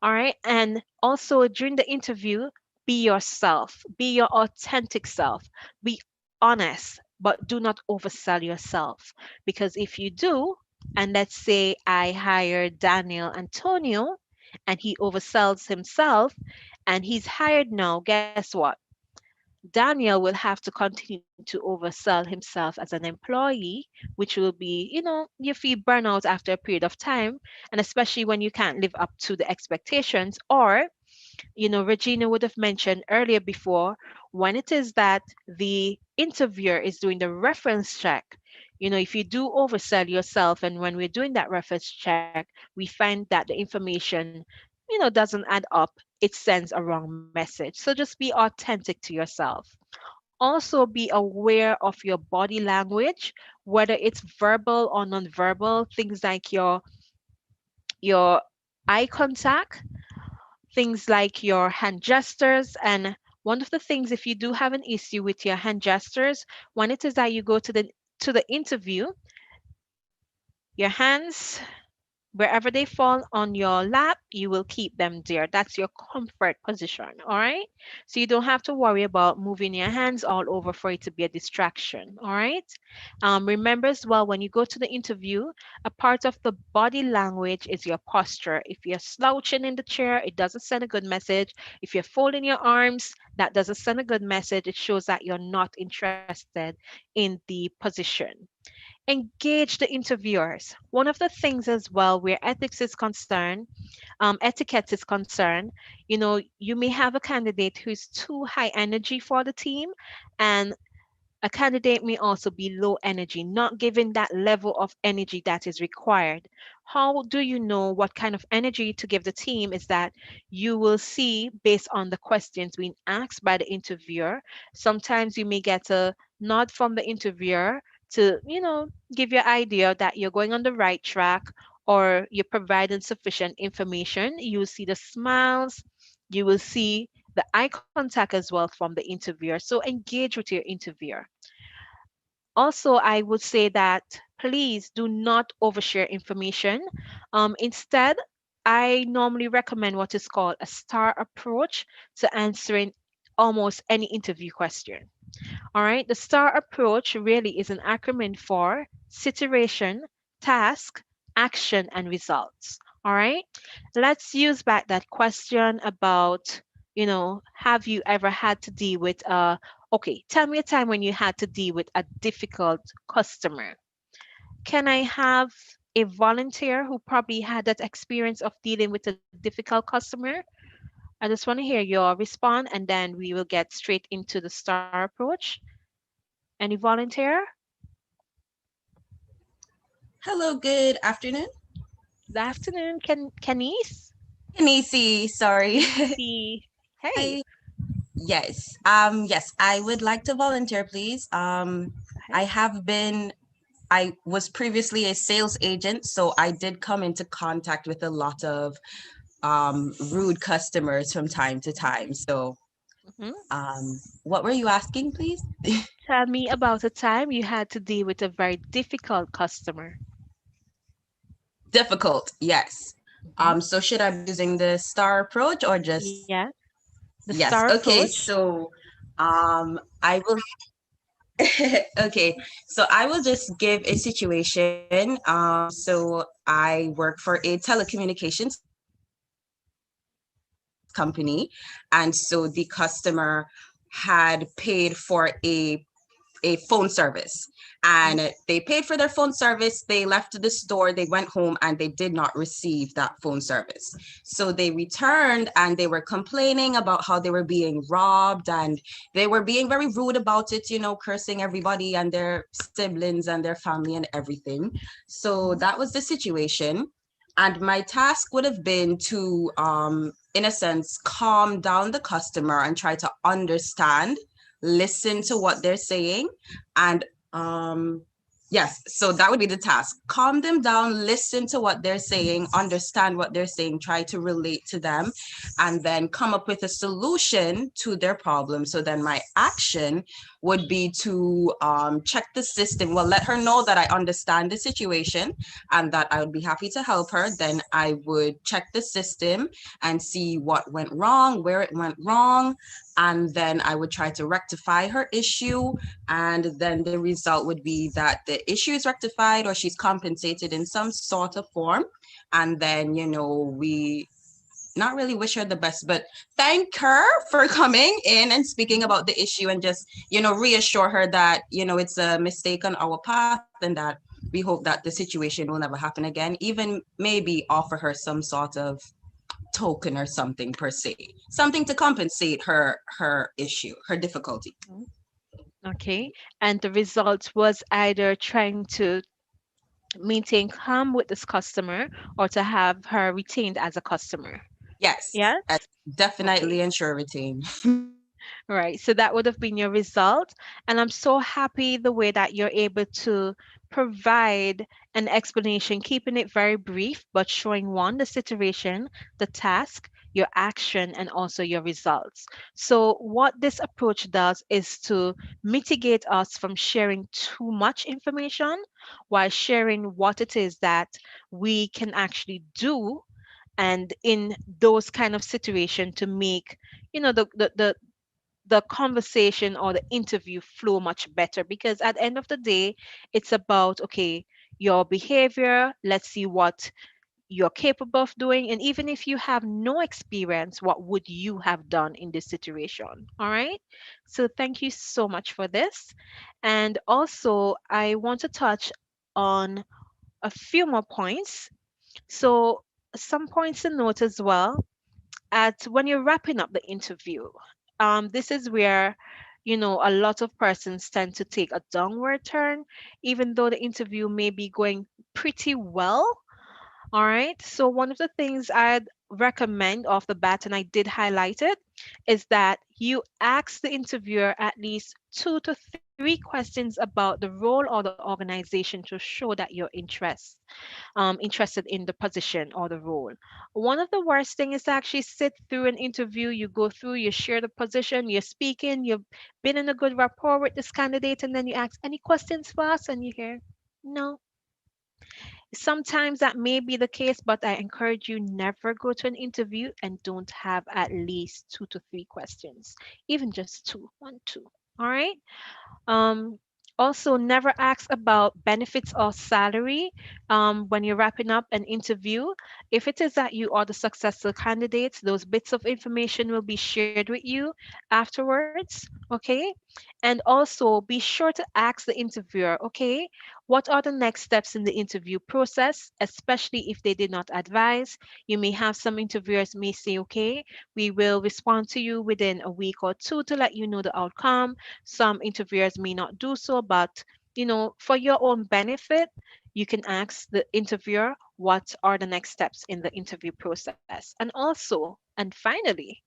All right. And also during the interview, be yourself, be your authentic self, be honest, but do not oversell yourself. Because if you do, and let's say I hire Daniel Antonio and he oversells himself and he's hired now, guess what? Daniel will have to continue to oversell himself as an employee, which will be, you feel burnout after a period of time, and especially when you can't live up to the expectations. Or, Regina would have mentioned earlier before, when it is that the interviewer is doing the reference check, if you do oversell yourself, and when we're doing that reference check, we find that the information, doesn't add up, it sends a wrong message. So just be authentic to yourself. Also, be aware of your body language, whether it's verbal or nonverbal, things like your eye contact, things like your hand gestures. And one of the things, if you do have an issue with your hand gestures, when it is that you go to the interview, your hands Wherever they fall on your lap, you will keep them there. That's your comfort position, all right? So you don't have to worry about moving your hands all over for it to be a distraction, all right? Remember as well, when you go to the interview, a part of the body language is your posture. If you're slouching in the chair, it doesn't send a good message. If you're folding your arms, that doesn't send a good message. It shows that you're not interested in the position. Engage the interviewers. One of the things as well where ethics is concerned, etiquette is concerned, you may have a candidate who's too high energy for the team, and a candidate may also be low energy, not given that level of energy that is required. How do you know what kind of energy to give the team? Is that you will see based on the questions being asked by the interviewer. Sometimes you may get a nod from the interviewer to, give you an idea that you're going on the right track, or you're providing sufficient information. You will see the smiles, you will see the eye contact as well from the interviewer. So engage with your interviewer. Also, I would say that please do not overshare information. Instead, I normally recommend what is called a STAR approach to answering almost any interview question. All right, the STAR approach really is an acronym for situation, task, action, and results. All right, let's use back that question about, have you ever had to deal with okay, tell me a time when you had to deal with a difficult customer. Can I have a volunteer who probably had that experience of dealing with a difficult customer? I just want to hear your response, and then we will get straight into the STAR approach. Any volunteer? Hello, good afternoon. Good afternoon, Kenise. Nisi, sorry. Kenisi. Hey. Hi. Yes, I would like to volunteer, please. Okay. I was previously a sales agent, so I did come into contact with a lot of rude customers from time to time. So, Mhm. what were you asking, please? Tell me about a time you had to deal with a very difficult customer. Difficult, yes. Mhm. So should I be using the STAR approach or just Yes, the STAR yes? Okay, approach. so I will okay, so I will just give a situation. So I work for a telecommunications company, and so the customer had paid for a phone service, Mhm. and they paid for their phone service. They left the store, they went home, and they did not receive that phone service. So they returned and they were complaining about how they were being robbed, and they were being very rude about it, cursing everybody and their siblings and their family and everything. So Mhm. that was the situation. And my task would have been to, in a sense, calm down the customer and try to understand, listen to what they're saying, and yes, so that would be the task. Calm them down, listen to what they're saying, understand what they're saying, try to relate to them, and then come up with a solution to their problem. So then my action would be to check the system. Well, let her know that I understand the situation and that I would be happy to help her. Then I would check the system and see what went wrong, where it went wrong, and then I would try to rectify her issue. And then the result would be that the issue is rectified or she's compensated in some sort of form. And then, we not really wish her the best, but thank her for coming in and speaking about the issue, and just, reassure her that, it's a mistake on our path, and that we hope that the situation will never happen again. Even maybe offer her some sort of token or something per se, something to compensate her issue, her difficulty. Mhm. Okay. And the result was either trying to maintain calm with this customer or to have her retained as a customer. Yes, Yes? definitely Okay. ensure retain. Right. So that would have been your result. And I'm so happy the way that you're able to provide an explanation, keeping it very brief, but showing one, the situation, the task, your action, and also your results. So, what this approach does is to mitigate us from sharing too much information while sharing what it is that we can actually do, and in those kind of situation to make the conversation or the interview flow much better, because at the end of the day it's about, okay, your behavior, let's see what you're capable of doing, and even if you have no experience, what would you have done in this situation? All right, so thank you so much for this. And also I want to touch on a few more points. So some points to note as well, at when you're wrapping up the interview, this is where a lot of persons tend to take a downward turn, even though the interview may be going pretty well. All right. So one of the things I'd recommend off the bat, and I did highlight it, is that you ask the interviewer at least 2 to 3 questions about the role or the organization to show that you're interested in the position or the role. One of the worst things is to actually sit through an interview, you go through, you share the position, you're speaking, you've been in a good rapport with this candidate, and then you ask any questions for us, and you hear, no. Sometimes that may be the case, but I encourage you, never go to an interview and don't have at least 2 to 3 questions, even just two, one, two. All right. Um, Also, never ask about benefits or salary when you're wrapping up an interview. If it is that you are the successful candidates, those bits of information will be shared with you afterwards. Okay. And also be sure to ask the interviewer, okay, what are the next steps in the interview process, especially if they did not advise. You may have some interviewers may say, okay, we will respond to you within a week or two to let you know the outcome. Some interviewers may not do so, but for your own benefit, you can ask the interviewer what are the next steps in the interview process. And also, and finally,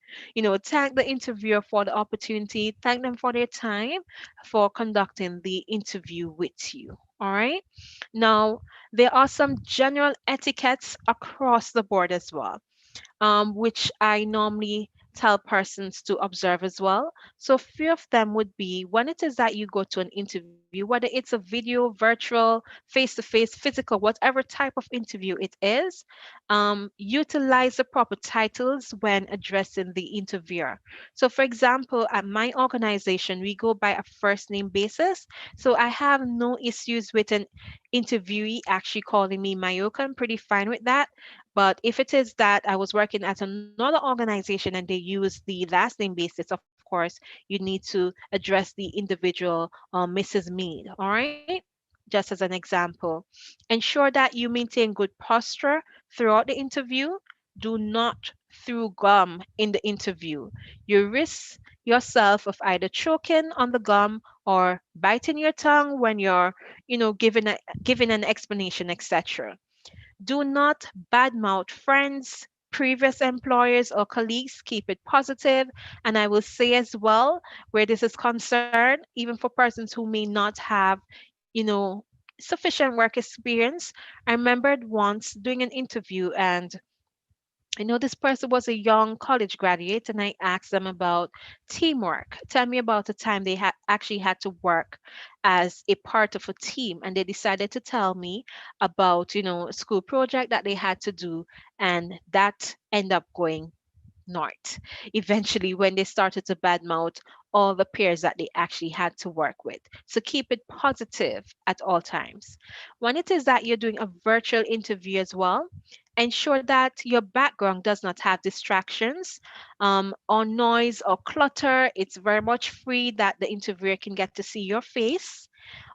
thank the interviewer for the opportunity, thank them for their time for conducting the interview with you. All right. Now, there are some general etiquettes across the board as well, which I normally tell persons to observe as well. So, few of them would be when it is that you go to an interview, whether it's a video, virtual, face to face, physical, whatever type of interview it is, utilize the proper titles when addressing the interviewer. So, for example, at my organization, we go by a first name basis. So, I have no issues with an interviewee actually calling me Mayoka. I'm pretty fine with that. But if it is that I was working at another organization and they use the last name basis, of course, you need to address the individual Mrs. Mead. All right. Just as an example, ensure that you maintain good posture throughout the interview. Do not throw gum in the interview. You risk yourself of either choking on the gum or biting your tongue when you're, giving an explanation, etc. Do not badmouth friends, previous employers, or colleagues. Keep it positive. And I will say as well, where this is concerned, even for persons who may not have, you know, sufficient work experience. I remembered once doing an interview, and I know this person was a young college graduate, and I asked them about teamwork. Tell me about the time they had actually had to work as a part of a team, and they decided to tell me about, a school project that they had to do, and that ended up going north. Eventually, when they started to badmouth all the peers that they actually had to work with. So keep it positive at all times. When it is that you're doing a virtual interview as well, ensure that your background does not have distractions or noise or clutter. It's very much free that the interviewer can get to see your face.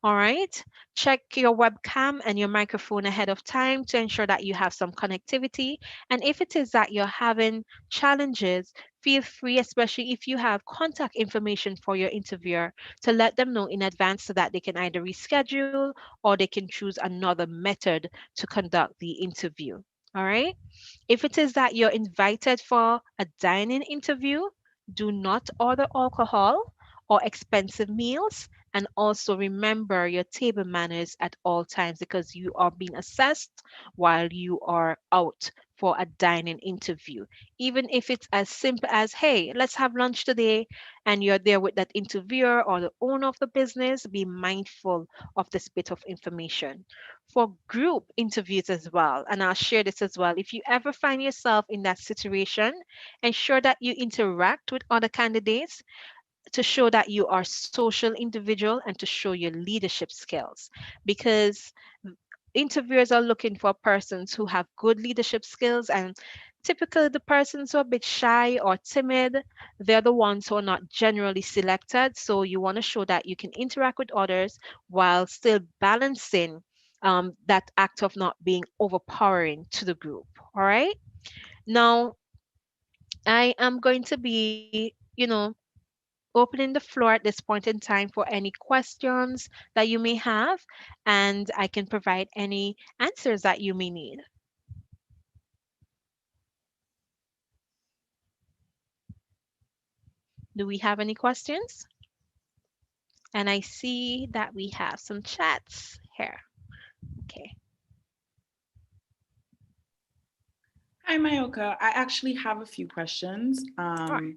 All right. Check your webcam and your microphone ahead of time to ensure that you have some connectivity. And if it is that you're having challenges, feel free, especially if you have contact information for your interviewer, to let them know in advance so that they can either reschedule or they can choose another method to conduct the interview. All right. If it is that you're invited for a dining interview, do not order alcohol or expensive meals. And also remember your table manners at all times, because you are being assessed while you are out for a dining interview, even if it's as simple as, hey, let's have lunch today, and you're there with that interviewer or the owner of the business. Be mindful of this bit of information. For group interviews as well, and I'll share this as well, if you ever find yourself in that situation, ensure that you interact with other candidates to show that you are social individual and to show your leadership skills, because interviewers are looking for persons who have good leadership skills, and typically the persons who are a bit shy or timid, they're the ones who are not generally selected. So you want to show that you can interact with others while still balancing that act of not being overpowering to the group. All right, now I am going to be, opening the floor at this point in time for any questions that you may have, and I can provide any answers that you may need. Do we have any questions? And I see that we have some chats here. Okay. Hi, Mayoka. I actually have a few questions. Sure.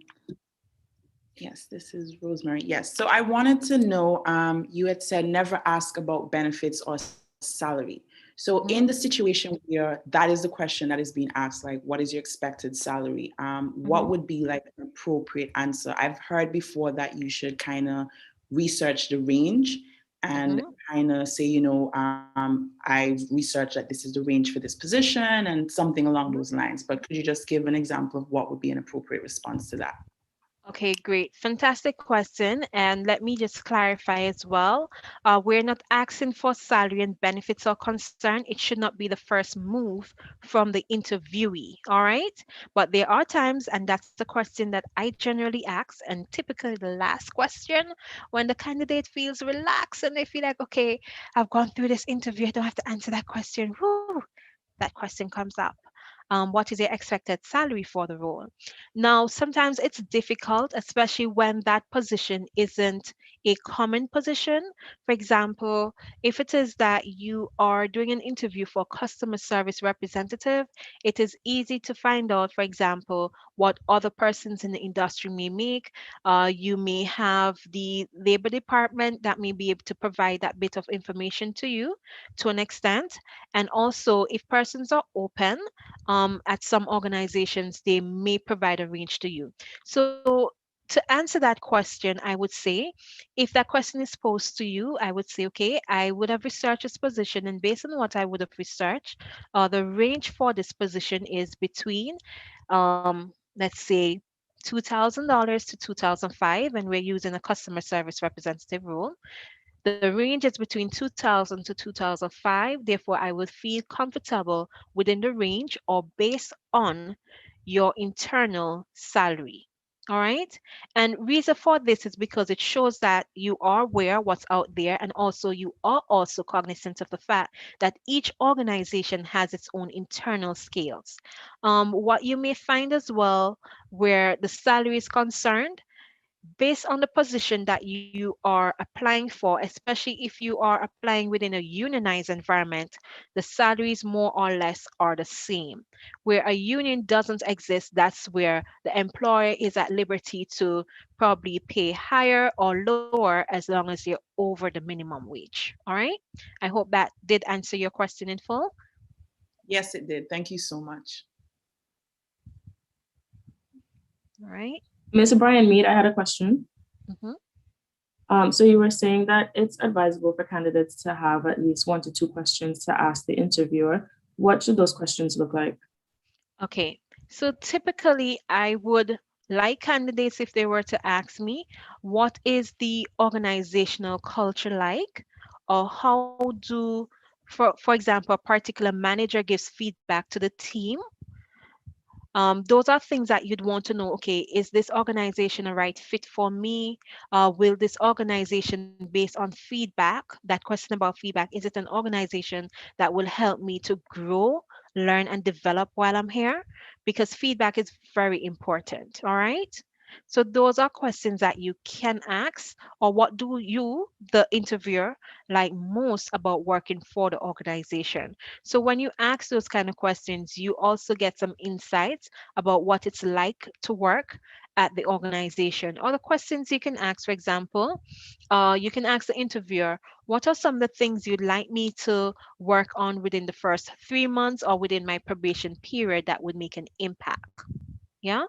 Yes, this is Rosemary. Yes. So I wanted to know, you had said never ask about benefits or salary. So in the situation where that is the question that is being asked, like, what is your expected salary? What would be like an appropriate answer? I've heard before that you should kind of research the range and kind of say, I've researched that this is the range for this position and something along those lines. But could you just give an example of what would be an appropriate response to that? Okay, great. Fantastic question. And let me just clarify as well. We're not asking for salary and benefits are concerned. It should not be the first move from the interviewee. All right. But there are times, and that's the question that I generally ask, and typically the last question, when the candidate feels relaxed and they feel like, okay, I've gone through this interview, I don't have to answer that question. Whew, that question comes up. What is your expected salary for the role? Now, sometimes it's difficult, especially when that position isn't a common position. For example, if it is that you are doing an interview for customer service representative, it is easy to find out, for example, what other persons in the industry may make. You may have the labor department that may be able to provide that bit of information to you to an extent. And also, if persons are open, at some organizations, they may provide a range to you. So to answer that question, I would say, if that question is posed to you, I would say, okay, I would have researched this position, and based on what I would have researched, the range for this position is between, let's say, $2,000 to 2005, and we're using a customer service representative role. The range is between 2000 to 2005. Therefore, I would feel comfortable within the range or based on your internal salary. All right. And reason for this is because it shows that you are aware what's out there, and also you are also cognizant of the fact that each organization has its own internal scales. What you may find as well, where the salary is concerned, based on the position that you are applying for, especially if you are applying within a unionized environment, the salaries more or less are the same. Where a union doesn't exist, that's where the employer is at liberty to probably pay higher or lower as long as you're over the minimum wage. All right. I hope that did answer your question in full. Yes, it did. Thank you so much. All right. Mr. Brian Mead, I had a question. Mhm. So you were saying that it's advisable for candidates to have at least 1 to 2 questions to ask the interviewer. What should those questions look like? Okay, so typically I would like candidates, if they were to ask me, what is the organizational culture like? Or how do, for example, a particular manager gives feedback to the team. Those are things that you'd want to know. Okay, is this organization a right fit for me? Will this organization, based on feedback, that question about feedback, is it an organization that will help me to grow, learn, and develop while I'm here? Because feedback is very important. All right. So those are questions that you can ask, or what do you, the interviewer, like most about working for the organization? So when you ask those kind of questions, you also get some insights about what it's like to work at the organization. Or the questions you can ask, for example, you can ask the interviewer, what are some of the things you'd like me to work on within the first 3 months or within my probation period that would make an impact? Yeah.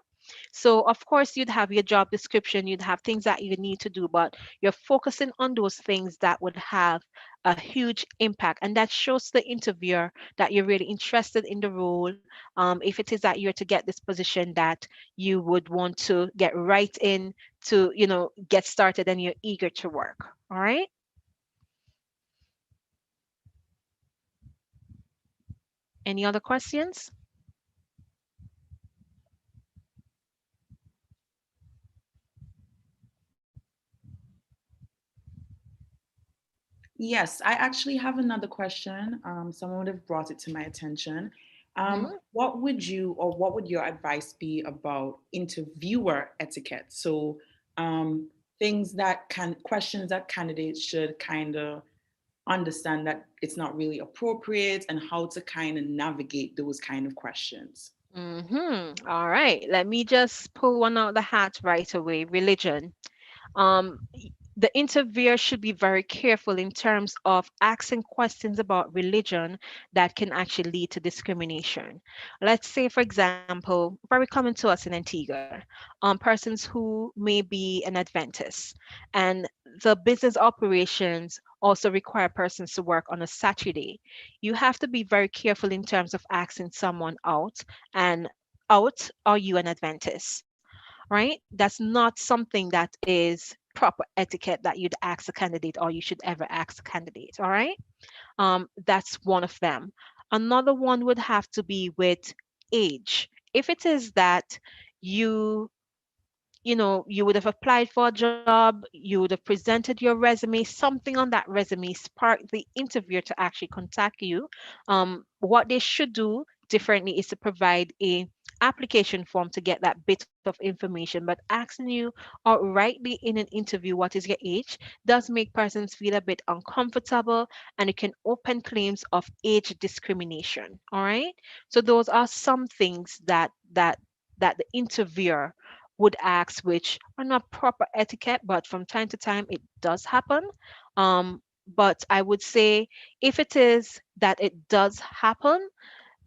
So, of course, you'd have your job description, you'd have things that you need to do, but you're focusing on those things that would have a huge impact. And that shows the interviewer that you're really interested in the role. If it is that you're to get this position, that you would want to get right in to, get started and you're eager to work. All right. Any other questions? Yes, I actually have another question. Someone would have brought it to my attention. Mhm. What would your advice be about interviewer etiquette? So, questions that candidates should kind of understand that it's not really appropriate, and how to kind of navigate those kind of questions. All right. Let me just pull one out the hat right away. Religion. The interviewer should be very careful in terms of asking questions about religion that can actually lead to discrimination. Let's say, for example, very common to us in Antigua, persons who may be an Adventist, and the business operations also require persons to work on a Saturday. You have to be very careful in terms of asking someone out, and out, are you an Adventist? Right? That's not something that is proper etiquette that you'd ask a candidate, or you should ever ask a candidate. All right. That's one of them. Another one would have to be with age. If it is that you you would have applied for a job, you would have presented your resume, something on that resume sparked the interviewer to actually contact you. What they should do differently is to provide a application form to get that bit of information, but asking you outrightly in an interview what is your age does make persons feel a bit uncomfortable, and it can open claims of age discrimination. All right. So those are some things that the interviewer would ask, which are not proper etiquette, but from time to time it does happen. But I would say, if it is that it does happen,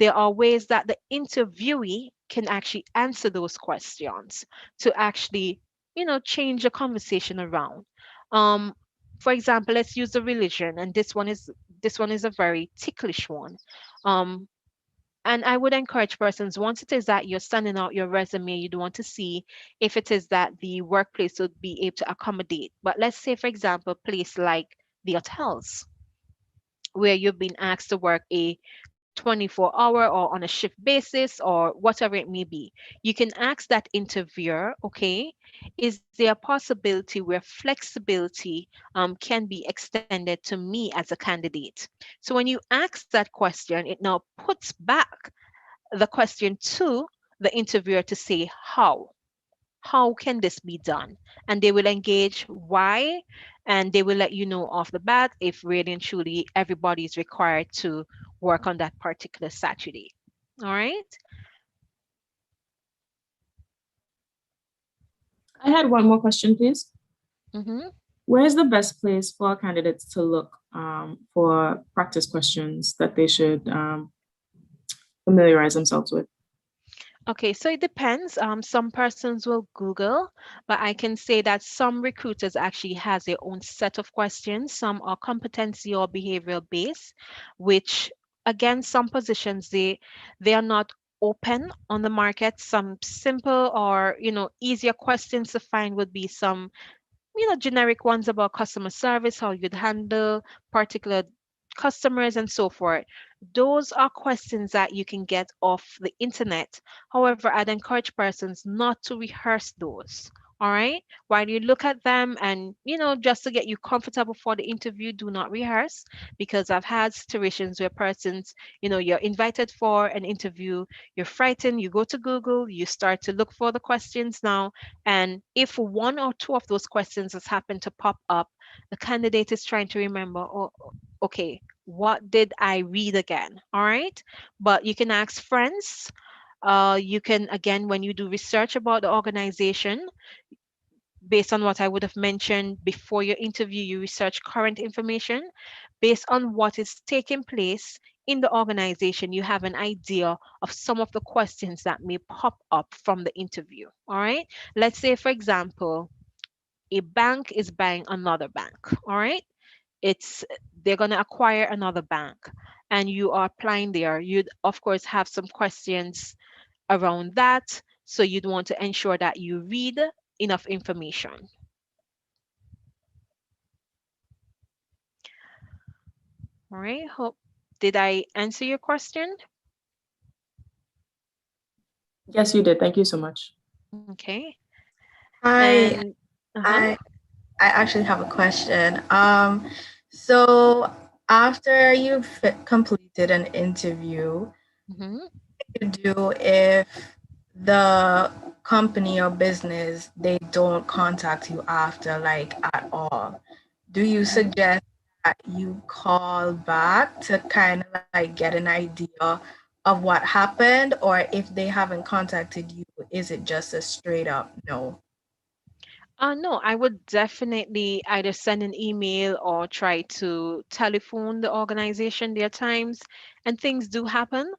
there are ways that the interviewee can actually answer those questions to actually, change the conversation around. Um, for example, let's use the religion, and this one is a very ticklish one. Um, and I would encourage persons, once it is that you're sending out your resume, you'd want to see if it is that the workplace would be able to accommodate. But let's say, for example, a place like the hotels, where you've been asked to work a 24-hour or on a shift basis or whatever it may be. You can ask that interviewer, okay, is there a possibility where flexibility can be extended to me as a candidate? So when you ask that question, it now puts back the question to the interviewer to say how can this be done, and they will engage why, and they will let you know off the bat if really and truly everybody is required to work on that particular Saturday. All right. I had one more question, please. Mm-hmm. Where is the best place for candidates to look for practice questions that they should familiarize themselves with? Okay, so it depends. Some persons will Google, but I can say that some recruiters actually has their own set of questions. Some are competency or behavioral based, which again, some positions they are not open on the market. Some simple or easier questions to find would be some generic ones about customer service, how you'd handle particular customers and so forth. Those are questions that you can get off the internet. However, I'd encourage persons not to rehearse those. All right. While you look at them and, just to get you comfortable for the interview, do not rehearse, because I've had situations where persons, you're invited for an interview, you're frightened, you go to Google, you start to look for the questions now. And if one or two of those questions has happened to pop up, the candidate is trying to remember, oh, okay, what did I read again? All right. But you can ask friends. You can, again, when you do research about the organization, based on what I would have mentioned before your interview, you research current information. Based on what is taking place in the organization, you have an idea of some of the questions that may pop up from the interview. All right. Let's say, for example, a bank is buying another bank. All right. It's they're going to acquire another bank and you are applying there. You'd, of course, have some questions around that. So you'd want to ensure that you read enough information. All right. Did I answer your question? Yes, you did. Thank you so much. Okay. Hi, And I I actually have a question. So after you've completed an interview, mhm. you do if the company or business they don't contact you after like at all? Do you suggest that you call back to kind of like get an idea of what happened, or if they haven't contacted you, is it just a straight up no? No, I would definitely either send an email or try to telephone the organization their times, and things do happen.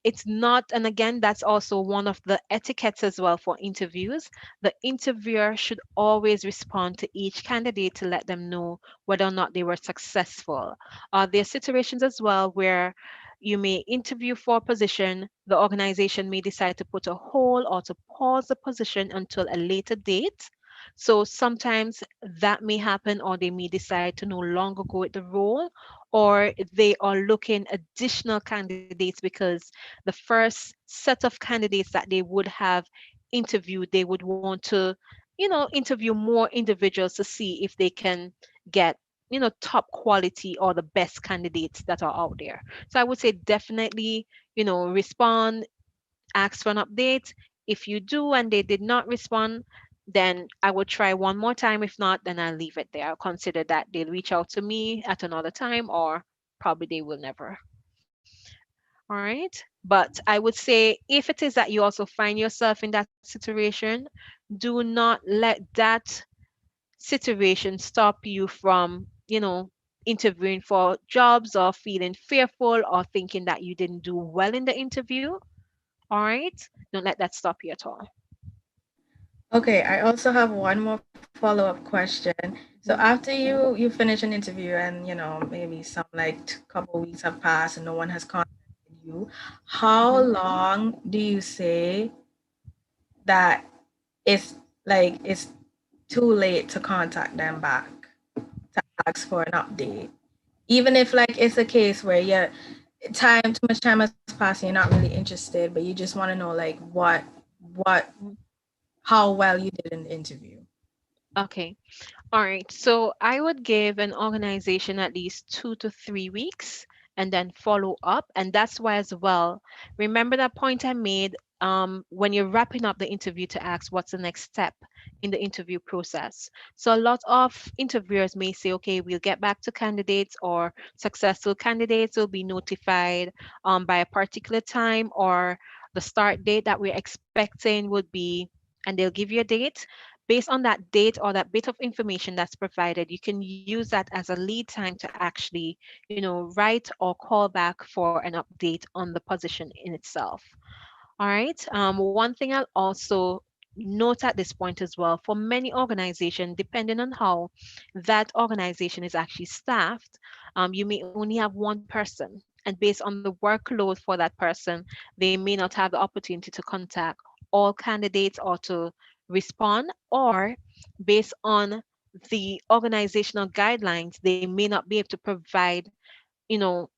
It's not, and again, that's also one of the etiquettes as well for interviews. The interviewer should always respond to each candidate to let them know whether or not they were successful. There are situations as well where you may interview for a position, the organization may decide to put a hold or to pause the position until a later date. So sometimes that may happen, or they may decide to no longer go with the role, or they are looking additional candidates because the first set of candidates that they would have interviewed, they would want to, interview more individuals to see if they can get top quality or the best candidates that are out there. So I would say definitely, respond, ask for an update. If you do and they did not respond, then I would try one more time. If not, then I'll leave it there. I'll consider that they'll reach out to me at another time, or probably they will never. All right. But I would say if it is that you also find yourself in that situation, do not let that situation stop you from, interviewing for jobs, or feeling fearful, or thinking that you didn't do well in the interview. All right. Don't let that stop you at all. Okay, I also have one more follow-up question. So after you finish an interview and maybe some like couple weeks have passed and no one has contacted you, how Mhm. long do you say that it's like it's too late to contact them back to ask for an update? Even if like it's a case where too much time has passed and you're not really interested, but you just want to know like what how well you did in the interview. Okay. All right. So I would give an organization at least 2 to 3 weeks and then follow up. And that's why, as well, remember that point I made, when you're wrapping up the interview, to ask what's the next step in the interview process. So a lot of interviewers may say, okay, we'll get back to candidates, or successful candidates will be notified by a particular time, or the start date that we're expecting would be, and they'll give you a date. Based on that date or that bit of information that's provided, you can use that as a lead time to actually, write or call back for an update on the position in itself. All right. One thing I'll also note at this point as well, for many organizations, depending on how that organization is actually staffed, you may only have one person. And based on the workload for that person, they may not have the opportunity to contact all candidates or to respond, or based on the organizational guidelines, they may not be able to provide,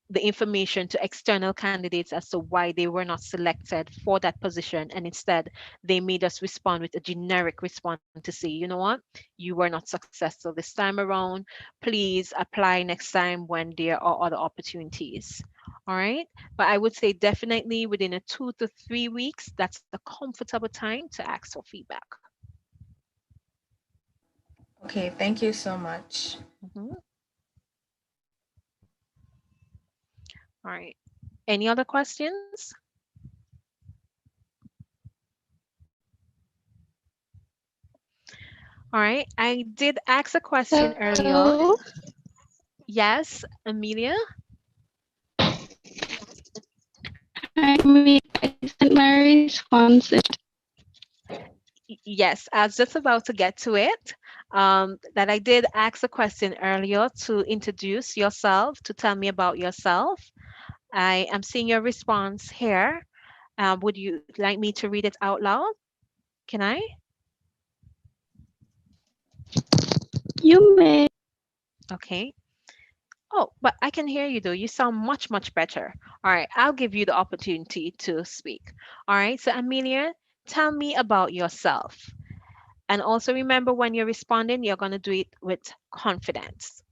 the information to external candidates as to why they were not selected for that position, and instead they made us respond with a generic response to say, you know what, you were not successful this time around, please apply next time when there are other opportunities. All right, but I would say definitely within a 2 to 3 weeks, that's a comfortable time to ask for feedback. Okay, thank you so much. Mhm. All right, any other questions? All right, I did ask a question earlier. Hello. Yes, Amelia? I sent my response. Yes, I was just about to get to it. That I did ask a question earlier to introduce yourself, to tell me about yourself. I am seeing your response here. Would you like me to read it out loud? Can I? You may. Okay. Oh, but I can hear you though. You sound much, much better. All right, I'll give you the opportunity to speak. All right, so Amelia, tell me about yourself. And also remember when you're responding, you're going to do it with confidence.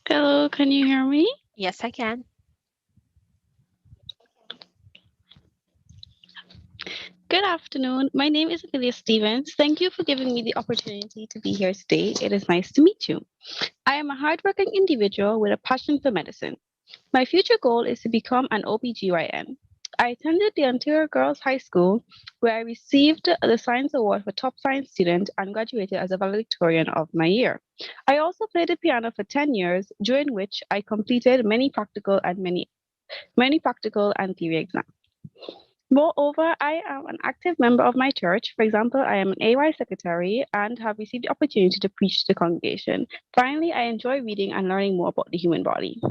Hello, can you hear me? Yes, I can. Good afternoon. My name is Amelia Stevens. Thank you for giving me the opportunity to be here today. It is nice to meet you. I am a hardworking individual with a passion for medicine. My future goal is to become an OBGYN. I attended the Ontario Girls High School, where I received the Science Award for Top Science Student and graduated as a valedictorian of my year. I also played the piano for 10 years, during which I completed many practical and theory exams. Moreover, I am an active member of my church. For example, I am an AY secretary and have received the opportunity to preach to the congregation. Finally, I enjoy reading and learning more about the human body.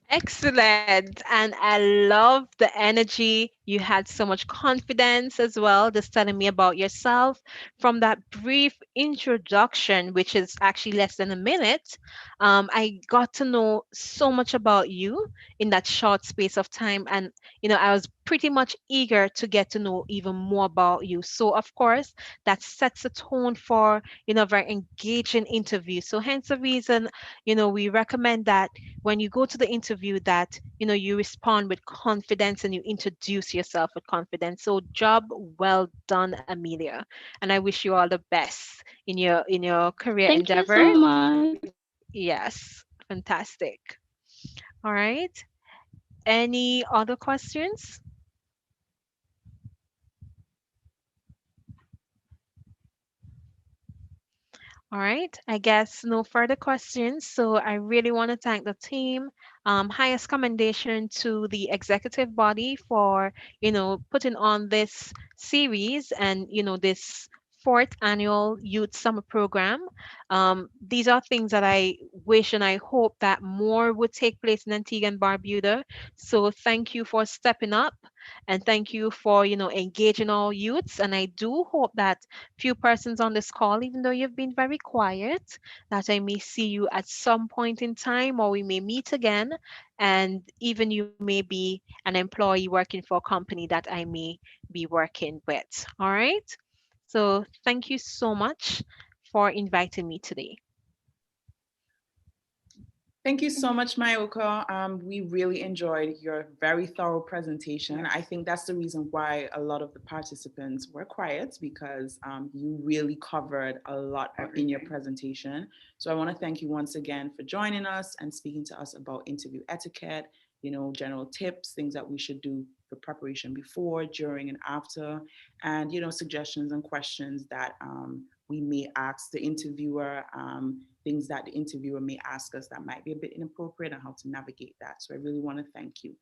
Excellent. And I love the energy. You had so much confidence as well, just telling me about yourself. From that brief introduction, which is actually less than a minute, I got to know so much about you in that short space of time. And, I was pretty much eager to get to know even more about you. So, of course, that sets a tone for, a very engaging interview. So, hence the reason, we recommend that when you go to the interview that you respond with confidence and you introduce yourself with confidence. So job well done, Amelia, and I wish you all the best in your career Thank you endeavors. so much. Yes, fantastic. All right, any other questions? All right, I guess no further questions. So I really want to thank the team. Highest commendation to the executive body for, putting on this series and, this fourth annual youth summer program. These are things that I wish and I hope that more would take place in Antigua and Barbuda. So thank you for stepping up and thank you for, engaging all youths. And I do hope that few persons on this call, even though you've been very quiet, that I may see you at some point in time or we may meet again. And even you may be an employee working for a company that I may be working with. All right. So thank you so much for inviting me today. Thank you so much, Mayoko. We really enjoyed your very thorough presentation. I think that's the reason why a lot of the participants were quiet because you really covered a lot in your presentation. So I want to thank you once again for joining us and speaking to us about interview etiquette, general tips, things that we should do for preparation before, during, and after, and, suggestions and questions that we may ask the interviewer, things that the interviewer may ask us that might be a bit inappropriate and how to navigate that. So I really want to thank you.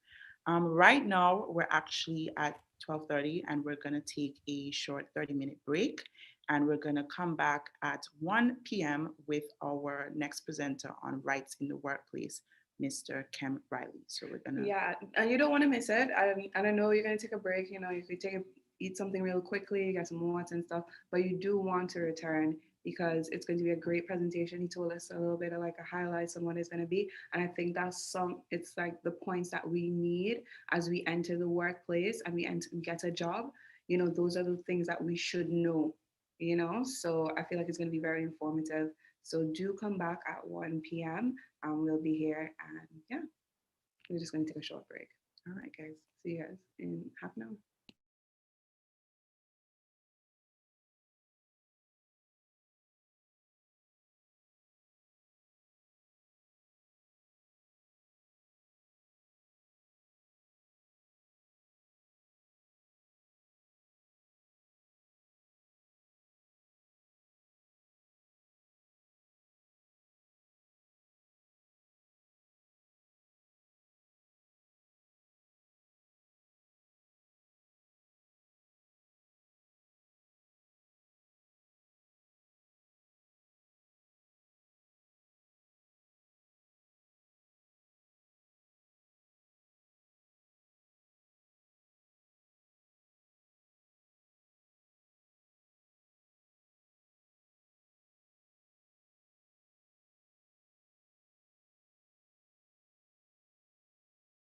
Right now, we're actually at 12:30 and we're going to take a short 30-minute break. And we're going to come back at 1 p.m. with our next presenter on rights in the workplace. Mr. Kem Riley. So we're gonna. Yeah, and you don't want to miss it. And I know you're gonna take a break. You know, if you eat something real quickly, get some water and stuff, but you do want to return because it's going to be a great presentation. He told us a little bit of like a highlights on what it's going to be, and I think it's like the points that we need as we enter the workplace and we get a job. You know, those are the things that we should know. You know, so I feel like it's going to be very informative. So do come back at 1 p.m. We'll be here, and yeah, we're just going to take a short break. All right, guys. See you guys in half an hour.